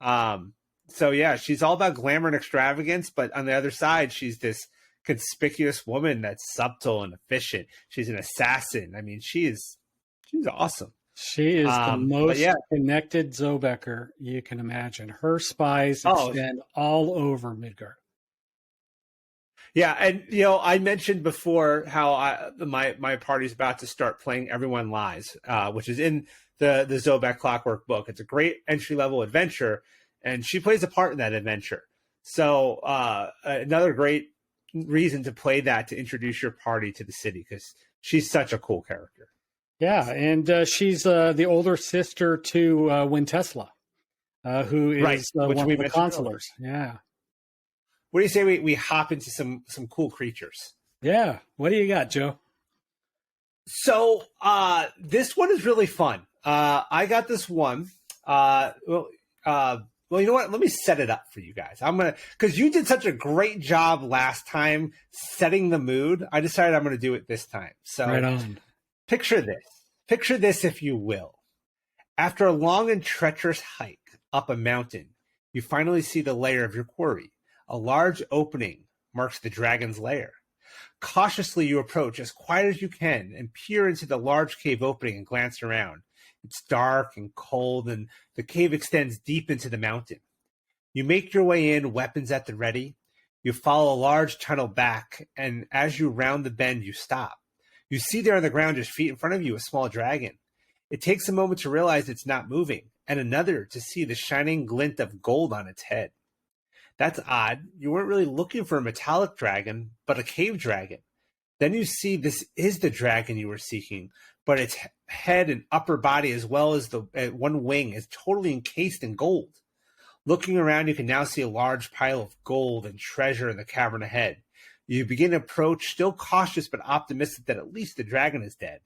So yeah, she's all about glamour and extravagance, but on the other side, she's this conspicuous woman that's subtle and efficient. She's an assassin. I mean, she's awesome. She is the most connected Zobecker you can imagine. Her spies extend all over Midgard. Yeah, and I mentioned before how my party's about to start playing Everyone Lies, which is in the Zobeck Clockwork book. It's a great entry-level adventure, and she plays a part in that adventure. So another great reason to play that, to introduce your party to the city, because she's such a cool character. Yeah, and she's the older sister to Wintesla, who is one of the consulars. Yeah. What do you say we hop into some cool creatures? Yeah. What do you got, Joe? So this one is really fun. I got this one. Well, you know what? Let me set it up for you guys. Because you did such a great job last time setting the mood. I decided I'm going to do it this time. So right on. Picture this, if you will. After a long and treacherous hike up a mountain, you finally see the lair of your quarry. A large opening marks the dragon's lair. Cautiously, you approach as quiet as you can and peer into the large cave opening and glance around. It's dark and cold, and the cave extends deep into the mountain. You make your way in, weapons at the ready. You follow a large tunnel back, and as you round the bend, you stop. You see there on the ground just feet in front of you a small dragon. It takes a moment to realize it's not moving, and another to see the shining glint of gold on its head. That's odd. You weren't really looking for a metallic dragon, but a cave dragon. Then you see this is the dragon you were seeking, but its head and upper body, as well as the one wing, is totally encased in gold. Looking around, you can now see a large pile of gold and treasure in the cavern ahead. You begin to approach, still cautious but optimistic that at least the dragon is dead.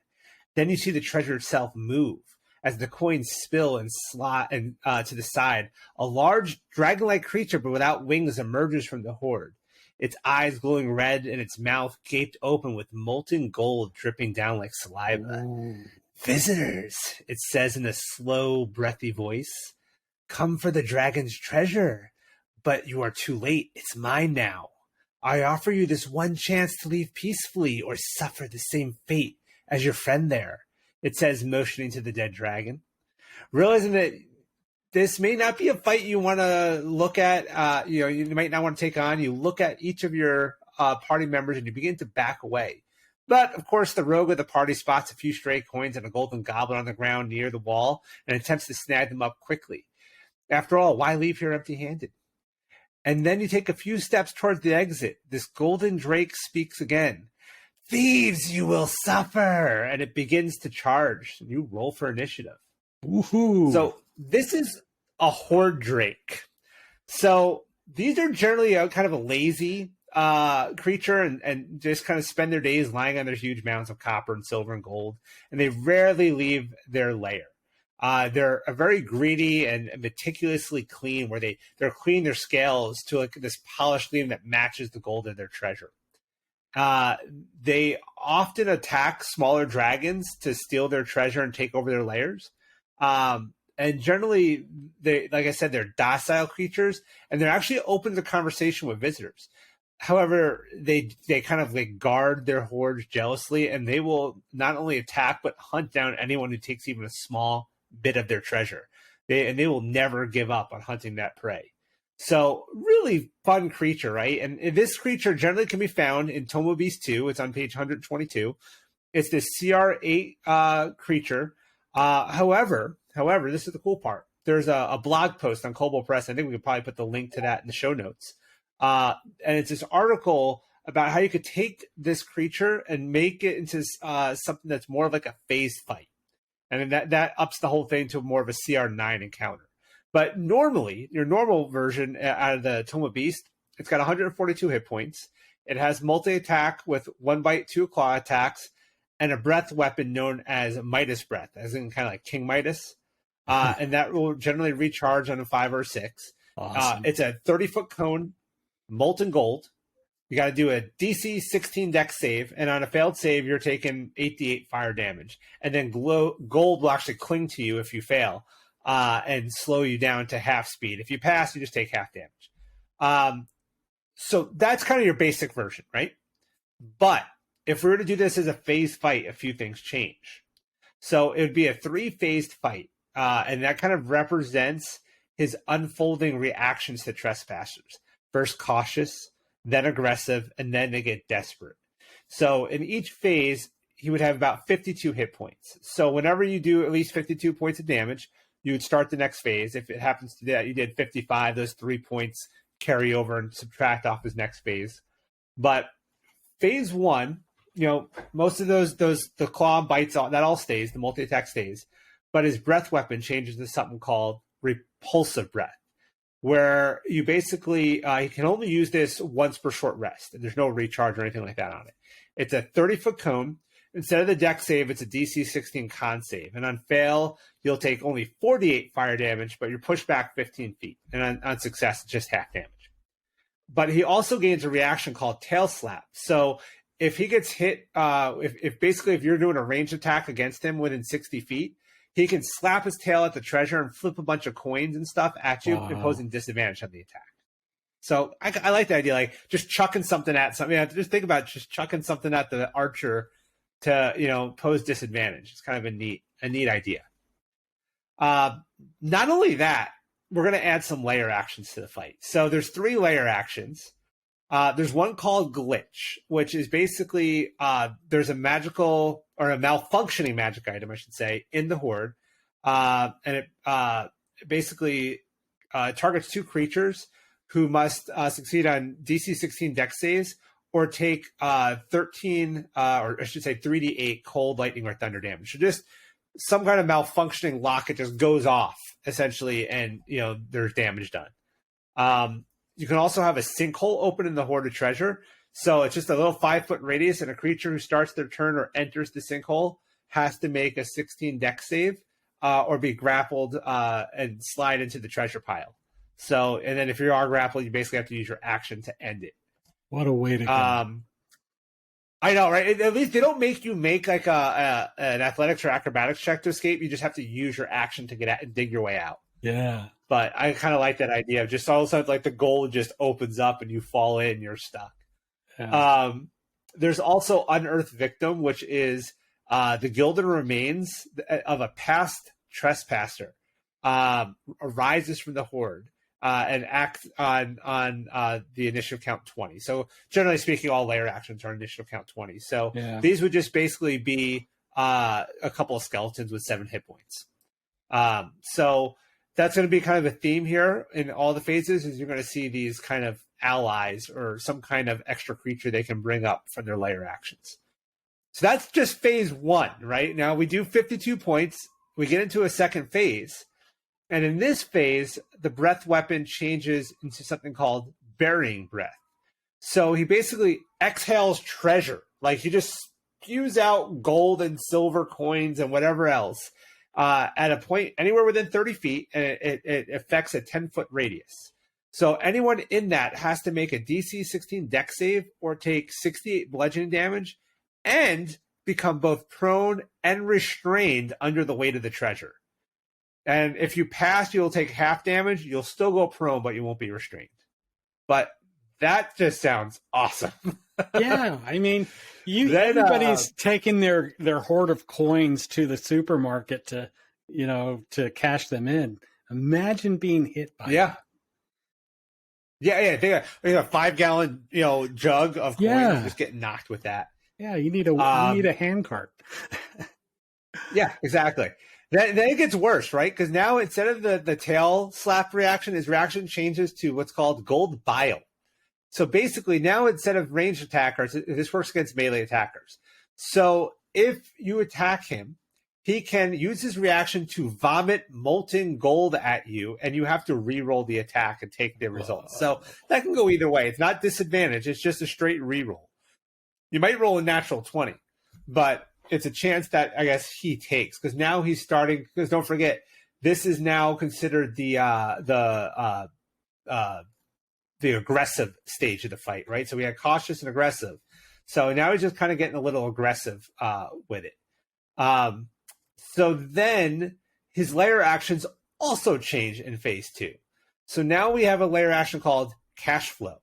Then you see the treasure itself move. As the coins spill and slot to the side, a large dragon-like creature but without wings emerges from the horde. Its eyes glowing red and its mouth gaped open with molten gold dripping down like saliva. Ooh. Visitors, it says in a slow, breathy voice. Come for the dragon's treasure, but you are too late. It's mine now. I offer you this one chance to leave peacefully or suffer the same fate as your friend there, it says, motioning to the dead dragon. Realizing that this may not be a fight you want to look at, you might not want to take on, you look at each of your party members and you begin to back away. But, of course, the rogue of the party spots a few stray coins and a golden goblet on the ground near the wall and attempts to snag them up quickly. After all, why leave here empty-handed? And then you take a few steps towards the exit. This golden drake speaks again. Thieves, you will suffer! And it begins to charge. You roll for initiative. Woohoo! So this is a horde drake. So these are generally kind of a lazy creature and just kind of spend their days lying on their huge mounds of copper and silver and gold. And they rarely leave their lair. They're a very greedy and meticulously clean, where they're cleaning their scales to like this polished gleam that matches the gold of their treasure. They often attack smaller dragons to steal their treasure and take over their lairs. And generally, like I said, they're docile creatures, and they're actually open to conversation with visitors. However, they kind of like guard their hordes jealously, and they will not only attack but hunt down anyone who takes even a small bit of their treasure. They will never give up on hunting that prey. So really fun creature, right? And this creature generally can be found in Tome of Beast 2. It's on page 122. It's this CR8 creature. However, this is the cool part. There's a blog post on koboldpress. I think we could probably put the link to that in the show notes. And it's this article about how you could take this creature and make it into something that's more like a phased fight. And then that ups the whole thing to more of a CR9 encounter. But normally, your normal version out of the Tome of Beast, it's got 142 hit points. It has multi-attack with 1 bite, 2 claw attacks, and a breath weapon known as Midas Breath, as in kind of like King Midas. And that will generally recharge on a 5 or 6. Awesome. It's a 30-foot cone, molten gold. You got to do a DC 16 dex save, and on a failed save, you're taking 8d8 fire damage. And then gold will actually cling to you if you fail and slow you down to half speed. If you pass, you just take half damage. So that's kind of your basic version, right? But if we were to do this as a phased fight, a few things change. So it would be a 3-phased fight, and that kind of represents his unfolding reactions to trespassers. First cautious, then aggressive, and then they get desperate. So in each phase, he would have about 52 hit points. So whenever you do at least 52 points of damage, you would start the next phase. If it happens to that you did 55, those 3 points carry over and subtract off his next phase. But phase 1, most of the claw bites, that all stays, the multi-attack stays. But his breath weapon changes to something called repulsive breath, where you basically, you can only use this once per short rest. There's no recharge or anything like that on it. It's a 30-foot cone. Instead of the dex save, it's a DC 16 con save. And on fail, you'll take only 48 fire damage, but you're pushed back 15 feet. And on success, it's just half damage. But he also gains a reaction called tail slap. So if he gets hit, if you're doing a ranged attack against him within 60 feet, he can slap his tail at the treasure and flip a bunch of coins and stuff at you, imposing disadvantage on the attack. So I like the idea, like just chucking something at something. Just think about just chucking something at the archer to pose disadvantage. It's kind of a neat idea. Not only that, we're going to add some layer actions to the fight. So there's 3 layer actions. There's one called Glitch, which is basically there's a magical or a malfunctioning magic item, I should say, in the Horde. And it basically targets 2 creatures who must succeed on DC 16 dex saves or take 13, or I should say 3d8 cold, lightning, or thunder damage. So just some kind of malfunctioning lock, it just goes off essentially, and there's damage done. You can also have a sinkhole open in the Horde treasure. So it's just a little 5-foot radius, and a creature who starts their turn or enters the sinkhole has to make a 16 dex save or be grappled and slide into the treasure pile. So, and then if you are grappled, you basically have to use your action to end it. What a way to go. I know, right? At least they don't make you make like an athletics or acrobatics check to escape. You just have to use your action to get out and dig your way out. Yeah. But I kind of like that idea of just all of a sudden, like the goal just opens up and you fall in and you're stuck. Yeah. There's also Unearthed Victim, which is the gilded remains of a past trespasser arises from the Horde and acts on the initiative count 20. So generally speaking, all layer actions are initiative count 20. So these would just basically be a couple of skeletons with 7 hit points. So that's going to be kind of a theme here in all the phases, is you're going to see these kind of allies or some kind of extra creature they can bring up from their layer actions. So that's just phase 1, right? Now we do 52 points. We get into a second phase. And in this phase, the breath weapon changes into something called Burying Breath. So he basically exhales treasure. Like he just spews out gold and silver coins and whatever else at a point anywhere within 30 feet, and it affects a 10-foot radius. So anyone in that has to make a DC 16 dex save or take 68 bludgeoning damage and become both prone and restrained under the weight of the treasure. And if you pass, you'll take half damage. You'll still go prone, but you won't be restrained. But that just sounds awesome. Yeah, I mean, everybody's taking their hoard of coins to the supermarket to cash them in. Imagine being hit by that. Yeah. They got a 5-gallon jug of coins and just get knocked with that. Yeah, you need a hand cart. Yeah, exactly. Then it gets worse, right? Because now instead of the tail slap reaction, his reaction changes to what's called Gold Bile. So basically now instead of ranged attackers, this works against melee attackers. So if you attack him, he can use his reaction to vomit molten gold at you, and you have to re-roll the attack and take the results. So that can go either way. It's not disadvantage. It's just a straight re-roll. You might roll a natural 20, but it's a chance that I guess he takes, because now he's starting. Because don't forget, this is now considered the aggressive stage of the fight, right? So we had cautious and aggressive. So now he's just kind of getting a little aggressive with it. So then his layer actions also change in phase 2. So now we have a layer action called Cash Flow.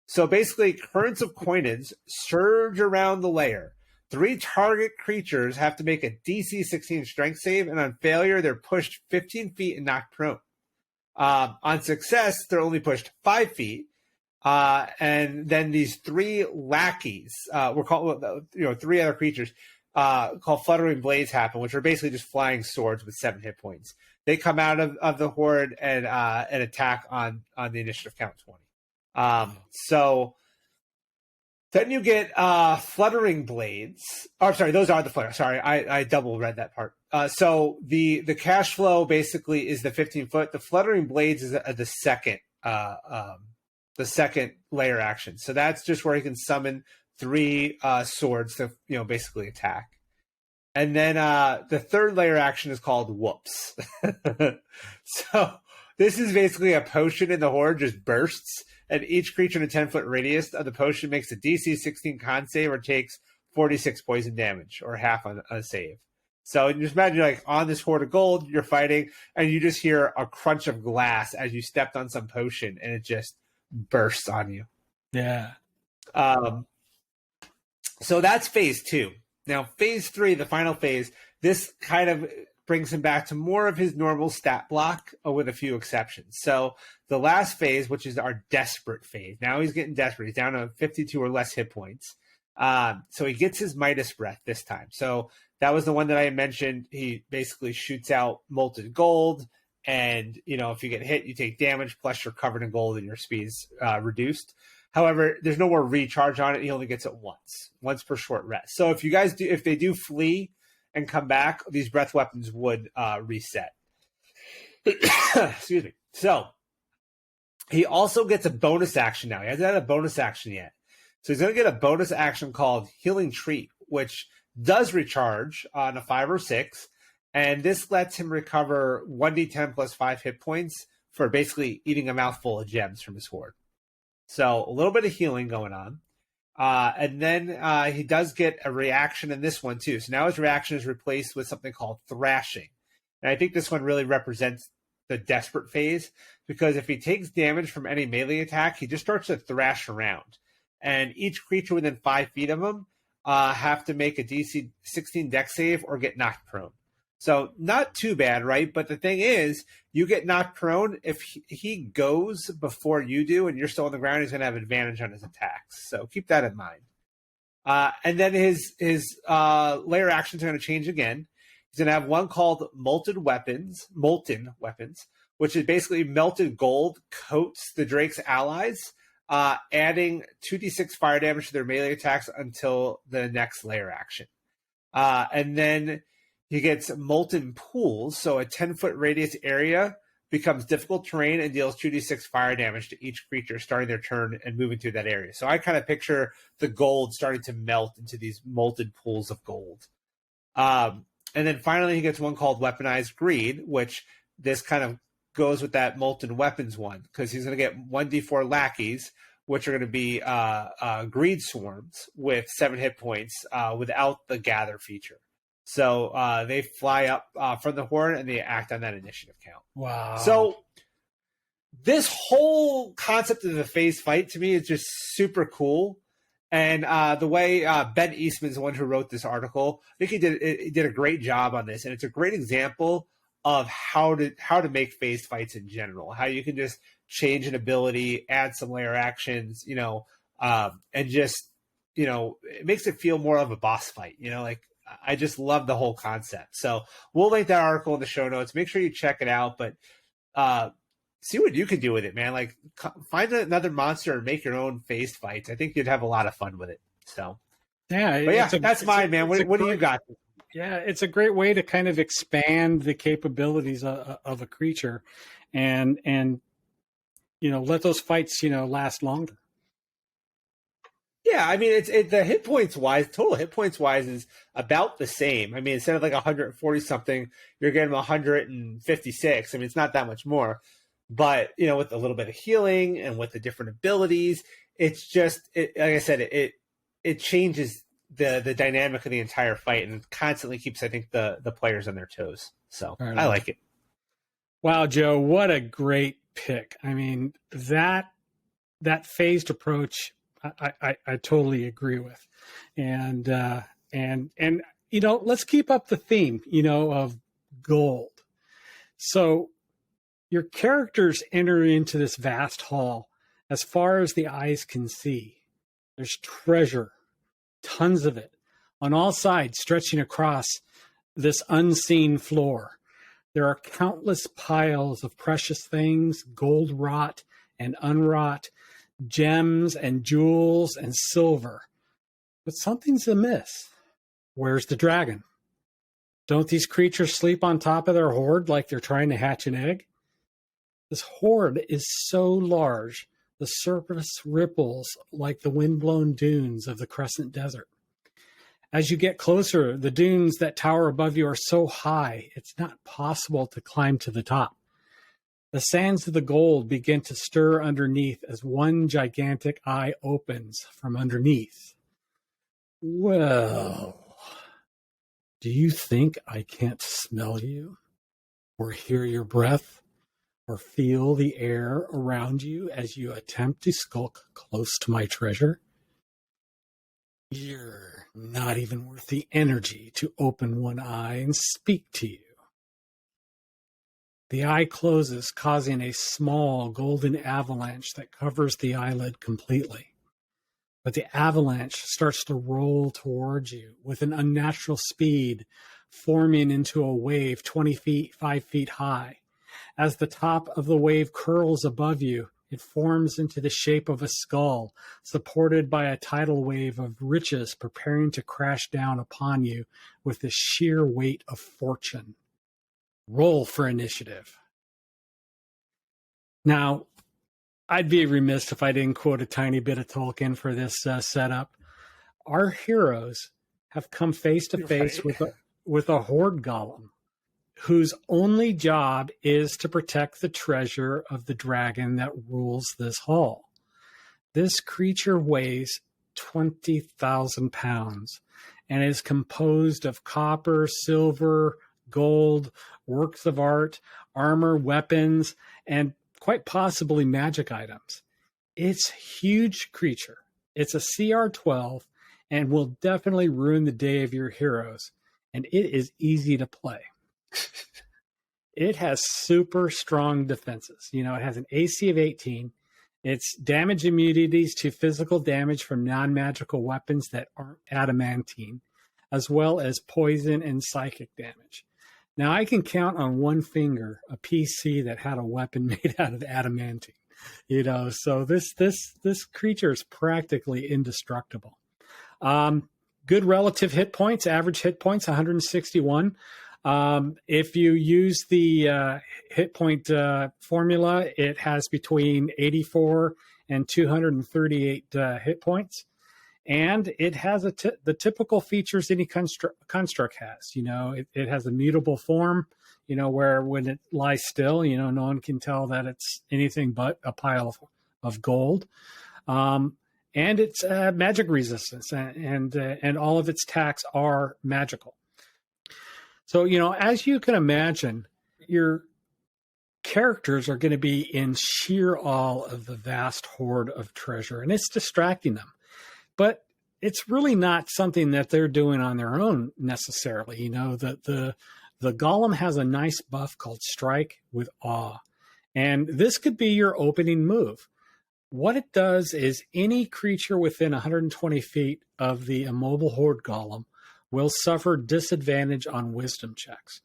So basically, currents of coinage surge around the layer. 3 target creatures have to make a DC 16 strength save, and on failure, they're pushed 15 feet and knocked prone. On success, they're only pushed 5 feet. And then these 3 lackeys, we're called, 3 other creatures, called Fluttering Blades happen, which are basically just flying swords with 7 hit points. They come out of the Horde and attack on the initiative count 20. So then you get Fluttering Blades. Oh, sorry, those are the Flutter. Sorry, I double read that part. So the Cash Flow basically is the 15-foot. The Fluttering Blades is the second layer action. So that's just where he can summon 3 swords to basically attack. And then the third layer action is called Whoops. So this is basically a potion in the Horde just bursts, and each creature in a 10-foot radius of the potion makes a DC 16 con save or takes 46 poison damage, or half on a save. So just imagine, like, on this Horde of gold, you're fighting, and you just hear a crunch of glass as you stepped on some potion, and it just bursts on you. Yeah. So that's phase 2. Now, phase 3, the final phase, this kind of brings him back to more of his normal stat block, with a few exceptions. So the last phase, which is our desperate phase, now he's getting desperate. He's down to 52 or less hit points. So he gets his Midas Breath this time. So that was the one that I mentioned. He basically shoots out molten gold, And, if you get hit, you take damage, plus you're covered in gold and your speed's reduced. However, there's no more recharge on it. He only gets it once per short rest. So if they do flee and come back, these breath weapons would reset. Excuse me. So he also gets a bonus action now. He hasn't had a bonus action yet. So he's going to get a bonus action called Healing Treat, which does recharge on a 5 or 6. And this lets him recover 1d10 plus 5 hit points for basically eating a mouthful of gems from his horde. So a little bit of healing going on. And then he does get a reaction in this one too. So now his reaction is replaced with something called Thrashing. And I think this one really represents the desperate phase, because if he takes damage from any melee attack, he just starts to thrash around. And each creature within 5 feet of him have to make a DC 16 dex save or get knocked prone. So not too bad, right? But the thing is, you get knocked prone. If he goes before you do and you're still on the ground, he's going to have advantage on his attacks. So keep that in mind. And then his layer actions are going to change again. He's going to have one called Molten Weapons, which is basically melted gold coats the Drake's allies, adding 2d6 fire damage to their melee attacks until the next layer action. And then he gets Molten Pools, so a 10-foot radius area becomes difficult terrain and deals 2d6 fire damage to each creature starting their turn and moving through that area. So I kind of picture the gold starting to melt into these molten pools of gold. And then finally he gets one called Weaponized Greed, which this kind of goes with that Molten Weapons one, because he's going to get 1d4 lackeys, which are going to be Greed Swarms with 7 hit points without the Gather feature. So they fly up from the horde and they act on that initiative count. Wow. So this whole concept of the phase fight to me is just super cool. And the way Ben Eastman's the one who wrote this article, I think he did a great job on this. And it's a great example of how to make phased fights in general, how you can just change an ability, add some layer actions, and just, it makes it feel more of a boss fight, I just love the whole concept. So we'll link that article in the show notes. Make sure you check it out, but see what you can do with it, man. Like, find another monster and make your own phased fights. I think you'd have a lot of fun with it. So, that's mine, man. What do you got? Yeah, it's a great way to kind of expand the capabilities of a creature, and let those fights last longer. Yeah, I mean, it's the hit points wise, total hit points wise is about the same. I mean, instead of like 140 something, you're getting 156. I mean, it's not that much more, but with a little bit of healing and with the different abilities, it's just like I said, it changes the dynamic of the entire fight and constantly keeps, I think, the players on their toes. So I like it. Wow, Joe, what a great pick! I mean, that phased approach, I totally agree with, and let's keep up the theme, of gold. So your characters enter into this vast hall. As far as the eyes can see, there's treasure, tons of it, on all sides, stretching across this unseen floor. There are countless piles of precious things, gold wrought and unwrought, gems and jewels and silver. But something's amiss. Where's the dragon? Don't these creatures sleep on top of their horde like they're trying to hatch an egg? This horde is so large, the surface ripples like the windblown dunes of the Crescent Desert. As you get closer, the dunes that tower above you are so high, it's not possible to climb to the top. The sands of the gold begin to stir underneath as one gigantic eye opens from underneath. Well, do you think I can't smell you, or hear your breath, or feel the air around you as you attempt to skulk close to my treasure? You're not even worth the energy to open one eye and speak to you. The eye closes, causing a small golden avalanche that covers the eyelid completely. But the avalanche starts to roll towards you with an unnatural speed, forming into a wave 5 feet high. As the top of the wave curls above you, it forms into the shape of a skull, supported by a tidal wave of riches preparing to crash down upon you with the sheer weight of fortune. Roll for initiative. Now, I'd be remiss if I didn't quote a tiny bit of Tolkien for this setup. Our heroes have come face to face with a Horde Golem, whose only job is to protect the treasure of the dragon that rules this hall. This creature weighs 20,000 pounds and is composed of copper, silver, gold, works of art, armor, weapons, and quite possibly magic items. It's a huge creature. It's a CR12 and will definitely ruin the day of your heroes. And it is easy to play. It has super strong defenses. You know, it has an AC of 18. It's damage immunities to physical damage from non-magical weapons that aren't adamantine, as well as poison and psychic damage. Now, I can count on one finger a PC that had a weapon made out of adamantine. You know, so this creature is practically indestructible. Good relative hit points, average hit points, 161. If you use the hit point formula, it has between 84 and 238 hit points. And it has the typical features any construct has. You know, it has a mutable form, you know, where when it lies still, you know, no one can tell that it's anything but a pile of gold. And it's magic resistance, and all of its attacks are magical. So, you know, as you can imagine, your characters are going to be in sheer awe of the vast hoard of treasure, and it's distracting them. But it's really not something that they're doing on their own necessarily. You know, the Golem has a nice buff called Strike with Awe, and this could be your opening move. What it does is any creature within 120 feet of the immobile Horde Golem will suffer disadvantage on wisdom checks.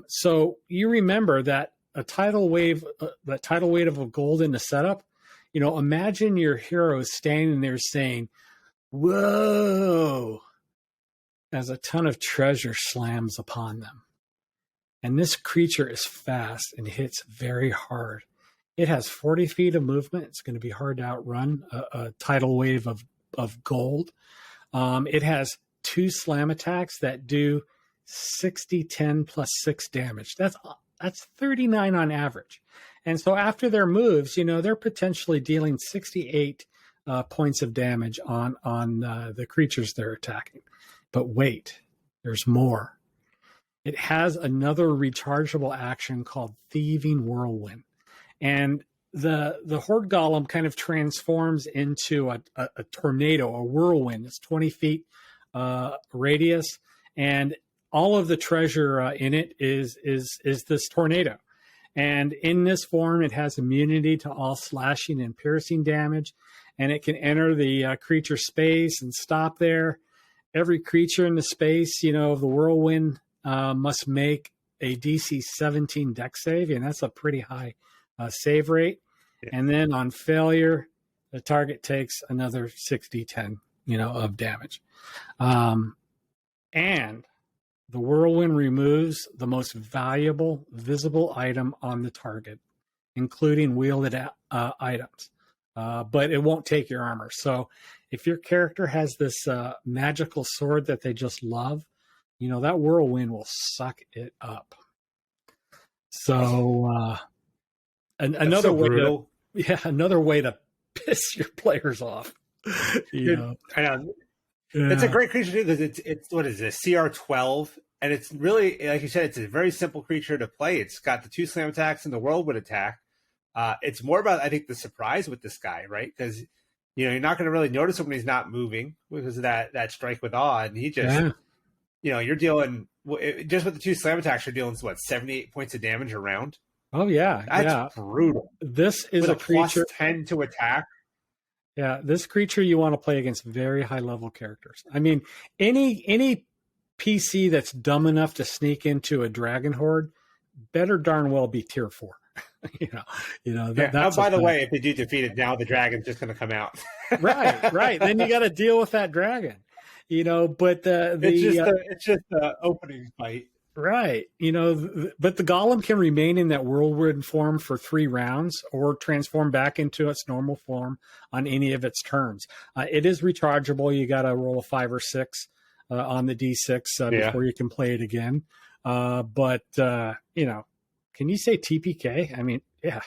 So you remember that a tidal weight of a gold in the setup. You know, imagine your hero standing there saying, "Whoa," as a ton of treasure slams upon them. And this creature is fast and hits very hard. It has 40 feet of movement. It's going to be hard to outrun a tidal wave of gold. It has 2 slam attacks that do 60, 10 plus 6 damage. That's 39 on average. And so after their moves, you know, they're potentially dealing 68 points of damage on the creatures they're attacking. But wait, there's more. It has another rechargeable action called Thieving Whirlwind. And the Horde Golem kind of transforms into a tornado, a whirlwind. It's 20 feet radius, and all of the treasure in it is this tornado. And in this form, it has immunity to all slashing and piercing damage, and it can enter the creature space and stop there. Every creature in the space, you know, of the whirlwind must make a DC 17 dex save, and that's a pretty high save rate. Yeah. And then on failure, the target takes another 60-10, you know, of damage. And the whirlwind removes the most valuable visible item on the target, including wielded items. But it won't take your armor. So if your character has this magical sword that they just love, you know, that whirlwind will suck it up. So another way to piss your players off. You know. I know. Yeah. It's a great creature too, because it's what is it, CR12, and it's really, like you said, it's a very simple creature to play. It's got the 2 slam attacks and the whirlwind attack. It's more about, I think, the surprise with this guy, right? Because you know you're not going to really notice him when he's not moving because of that strike with awe, and he just, you know, you're dealing just with the 2 slam attacks, you're dealing 78 points of damage a round. Oh yeah, that's brutal. This is with a creature plus 10 to attack. Yeah, this creature you want to play against very high level characters. I mean, any PC that's dumb enough to sneak into a dragon horde better darn well be tier 4. That's by the way, if they do defeat it, now the dragon's just going to come out. right. Then you got to deal with that dragon, but it's just the opening fight. Right. But the golem can remain in that whirlwind form for 3 rounds or transform back into its normal form on any of its turns. It is rechargeable. You got to roll a 5 or 6 on the D6 before you can play it again. But can you say TPK? I mean, yeah,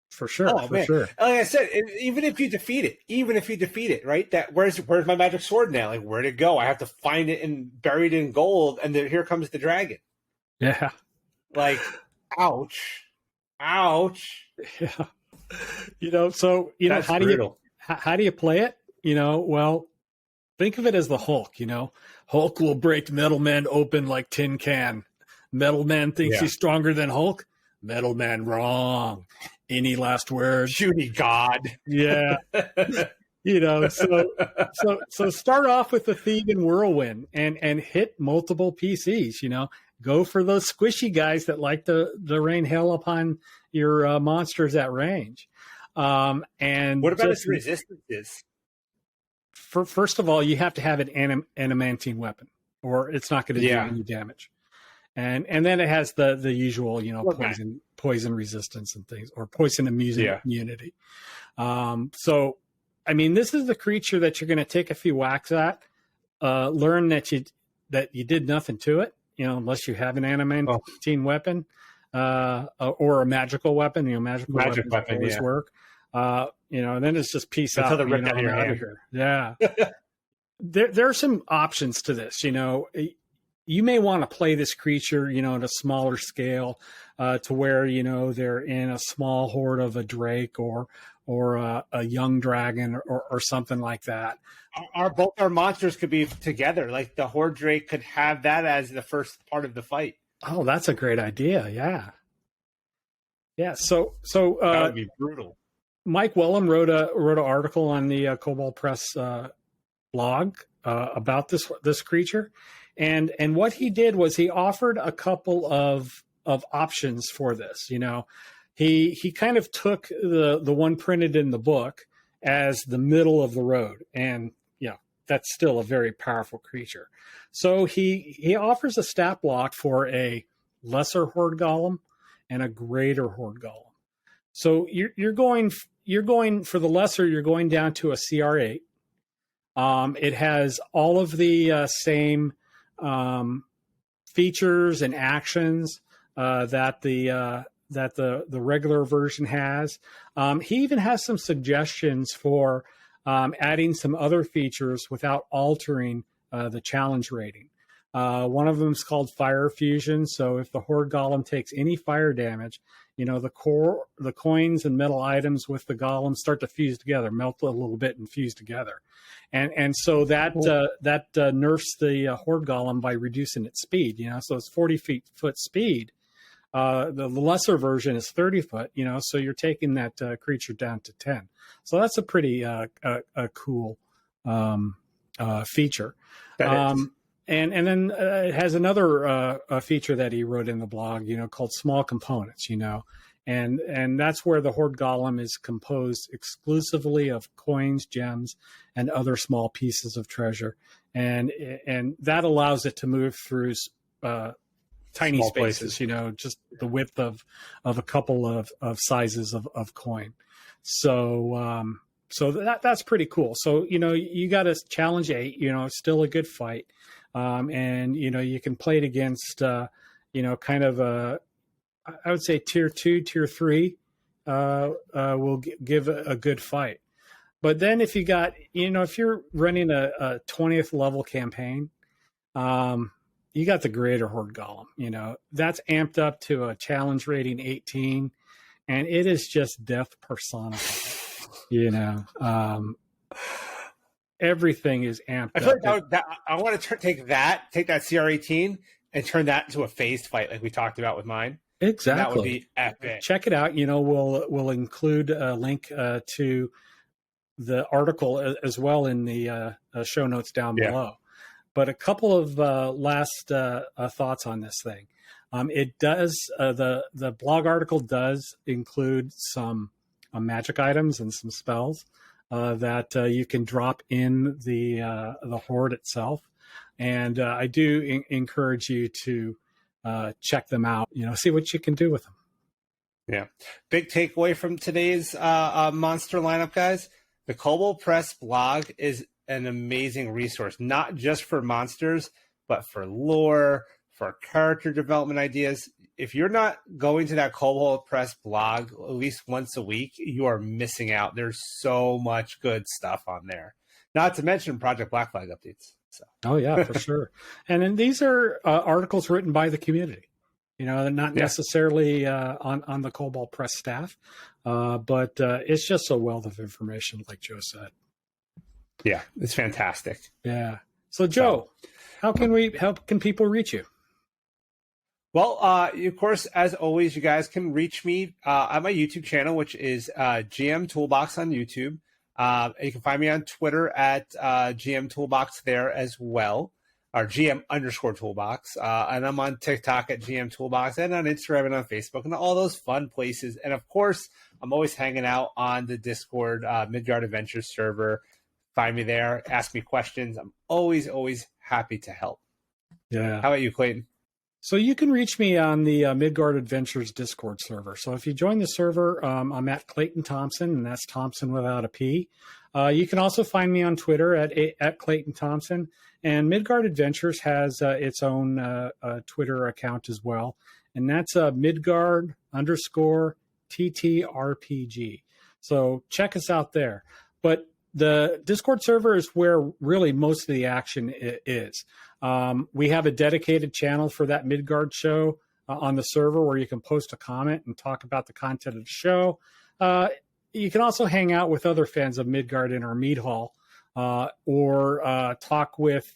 for sure. Sure. Like I said, even if you defeat it, right? That where's my magic sword now? Like, where'd it go? I have to find it and bury it in gold, and then here comes the dragon. Yeah. Like, ouch. Yeah. So that's how brutal. do you play it? Well, think of it as the Hulk. Hulk will break Metal Man open like tin can. Metal Man thinks he's stronger than Hulk. Metal Man wrong. Any last words? Judy God. Yeah. So start off with the Theban Whirlwind and hit multiple PCs, Go for those squishy guys that like to rain hell upon your monsters at range. And what about its resistances? First of all, you have to have an adamantine weapon, or it's not going to do any damage. And then it has the usual, poison resistance and things, or poison immunity. So, I mean, this is the creature that you're going to take a few whacks at, learn that you did nothing to it, unless you have an adamantine weapon, or a magical weapon. Magical weapons always work. And then it's just peace out. Rip out of your hand. Here. Yeah. There are some options to this. You may want to play this creature, at a smaller scale, to where they're in a small horde of a drake or a young dragon or something like that. Both our monsters could be together. Like the horde drake could have that as the first part of the fight. Oh, that's a great idea. Yeah. Yeah. So that would be brutal. Mike Wellham wrote an article on the koboldpress blog about this creature. And what he did was he offered a couple of options for this. He kind of took the one printed in the book as the middle of the road, and that's still a very powerful creature. So he offers a stat block for a lesser horde golem and a greater horde golem. So you're going for the lesser. You're going down to a CR8. It has all of the same features and actions that the regular version has. He even has some suggestions for adding some other features without altering the challenge rating. One of them is called Fire Fusion. So if the Horde Golem takes any fire damage, the coins and metal items with the Golem start to fuse together, melt a little bit and fuse together. And so that nerfs the Horde Golem by reducing its speed, so it's 40 foot speed. The lesser version is 30 foot, so you're taking that creature down to 10. So that's a pretty cool feature. And then it has another feature that he wrote in the blog, called small components, and that's where the Horde Golem is composed exclusively of coins, gems, and other small pieces of treasure. And that allows it to move through tiny small spaces, just the width of a couple of sizes of coin. So that's pretty cool. So, you got to challenge 8, still a good fight. And, you can play it against, kind of I would say tier 2, tier 3 will give a good fight. But then if you got, if you're running a 20th level campaign, you got the greater Horde Golem, that's amped up to a challenge rating 18, and it is just death personified, everything is amped I up. feel like I want to take that CR18 and turn that into a phased fight like we talked about with mine. Exactly. And that would be epic. Check it out. We'll include a link to the article as well in the show notes down below. But a couple of last thoughts on this thing. It does the blog article does include some magic items and some spells that you can drop in the Horde itself, and I do encourage you to check them out. See what you can do with them. Yeah. Big takeaway from today's monster lineup, guys. The koboldpress blog is an amazing resource, not just for monsters, but for lore, for character development ideas. If you're not going to that koboldpress blog at least once a week, you are missing out. There's so much good stuff on there. Not to mention Project Black Flag updates. So. Oh, yeah, for sure. And then these are articles written by the community. They're not necessarily on the koboldpress staff, but it's just a wealth of information, like Joe said. Yeah, it's fantastic. Yeah. So, Joe, how can people reach you? Well, of course, as always, you guys can reach me on my YouTube channel, which is GM Toolbox on YouTube. You can find me on Twitter at GM Toolbox there as well, or GM_Toolbox. And I'm on TikTok at GM Toolbox, and on Instagram and on Facebook and all those fun places. And of course, I'm always hanging out on the Discord Midgard Adventures server. Find me there, ask me questions. I'm always happy to help. Yeah. How about you, Clayton? So you can reach me on the Midgard Adventures Discord server. So if you join the server, I'm at Clayton Thompson, and that's Thompson without a P. You can also find me on Twitter at Clayton Thompson. And Midgard Adventures has its own Twitter account as well. And that's Midgard_ttrpg. So check us out there. But the Discord server is where really most of the action is. We have a dedicated channel for That Midgard Show on the server where you can post a comment and talk about the content of the show. You can also hang out with other fans of Midgard in our mead hall, or talk with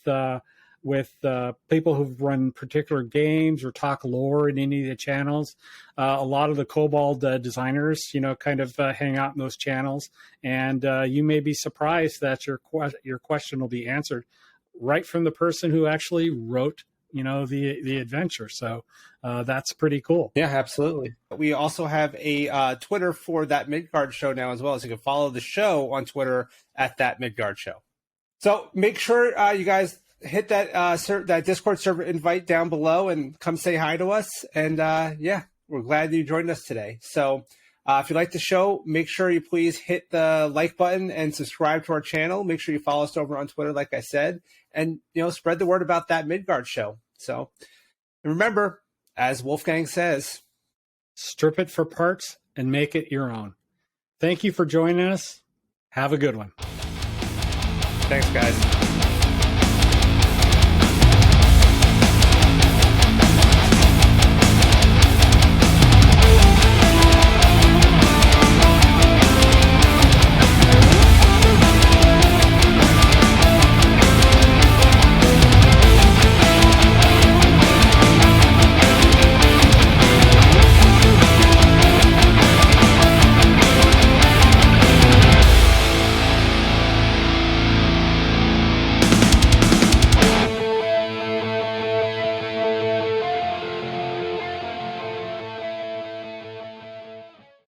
people who've run particular games, or talk lore in any of the channels. A lot of the Kobold designers, kind of hang out in those channels, and you may be surprised that your question will be answered right from the person who actually wrote, the adventure. So that's pretty cool. Yeah, absolutely. We also have a Twitter for That Midgard Show now as well, so you can follow the show on Twitter at That Midgard Show. So make sure you guys hit that that Discord server invite down below and come say hi to us. And we're glad that you joined us today. So if you like the show, make sure you please hit the like button and subscribe to our channel. Make sure you follow us over on Twitter, like I said, and spread the word about That Midgard Show. So, and remember, as Wolfgang says, strip it for parts and make it your own. Thank you for joining us. Have a good one. Thanks, guys.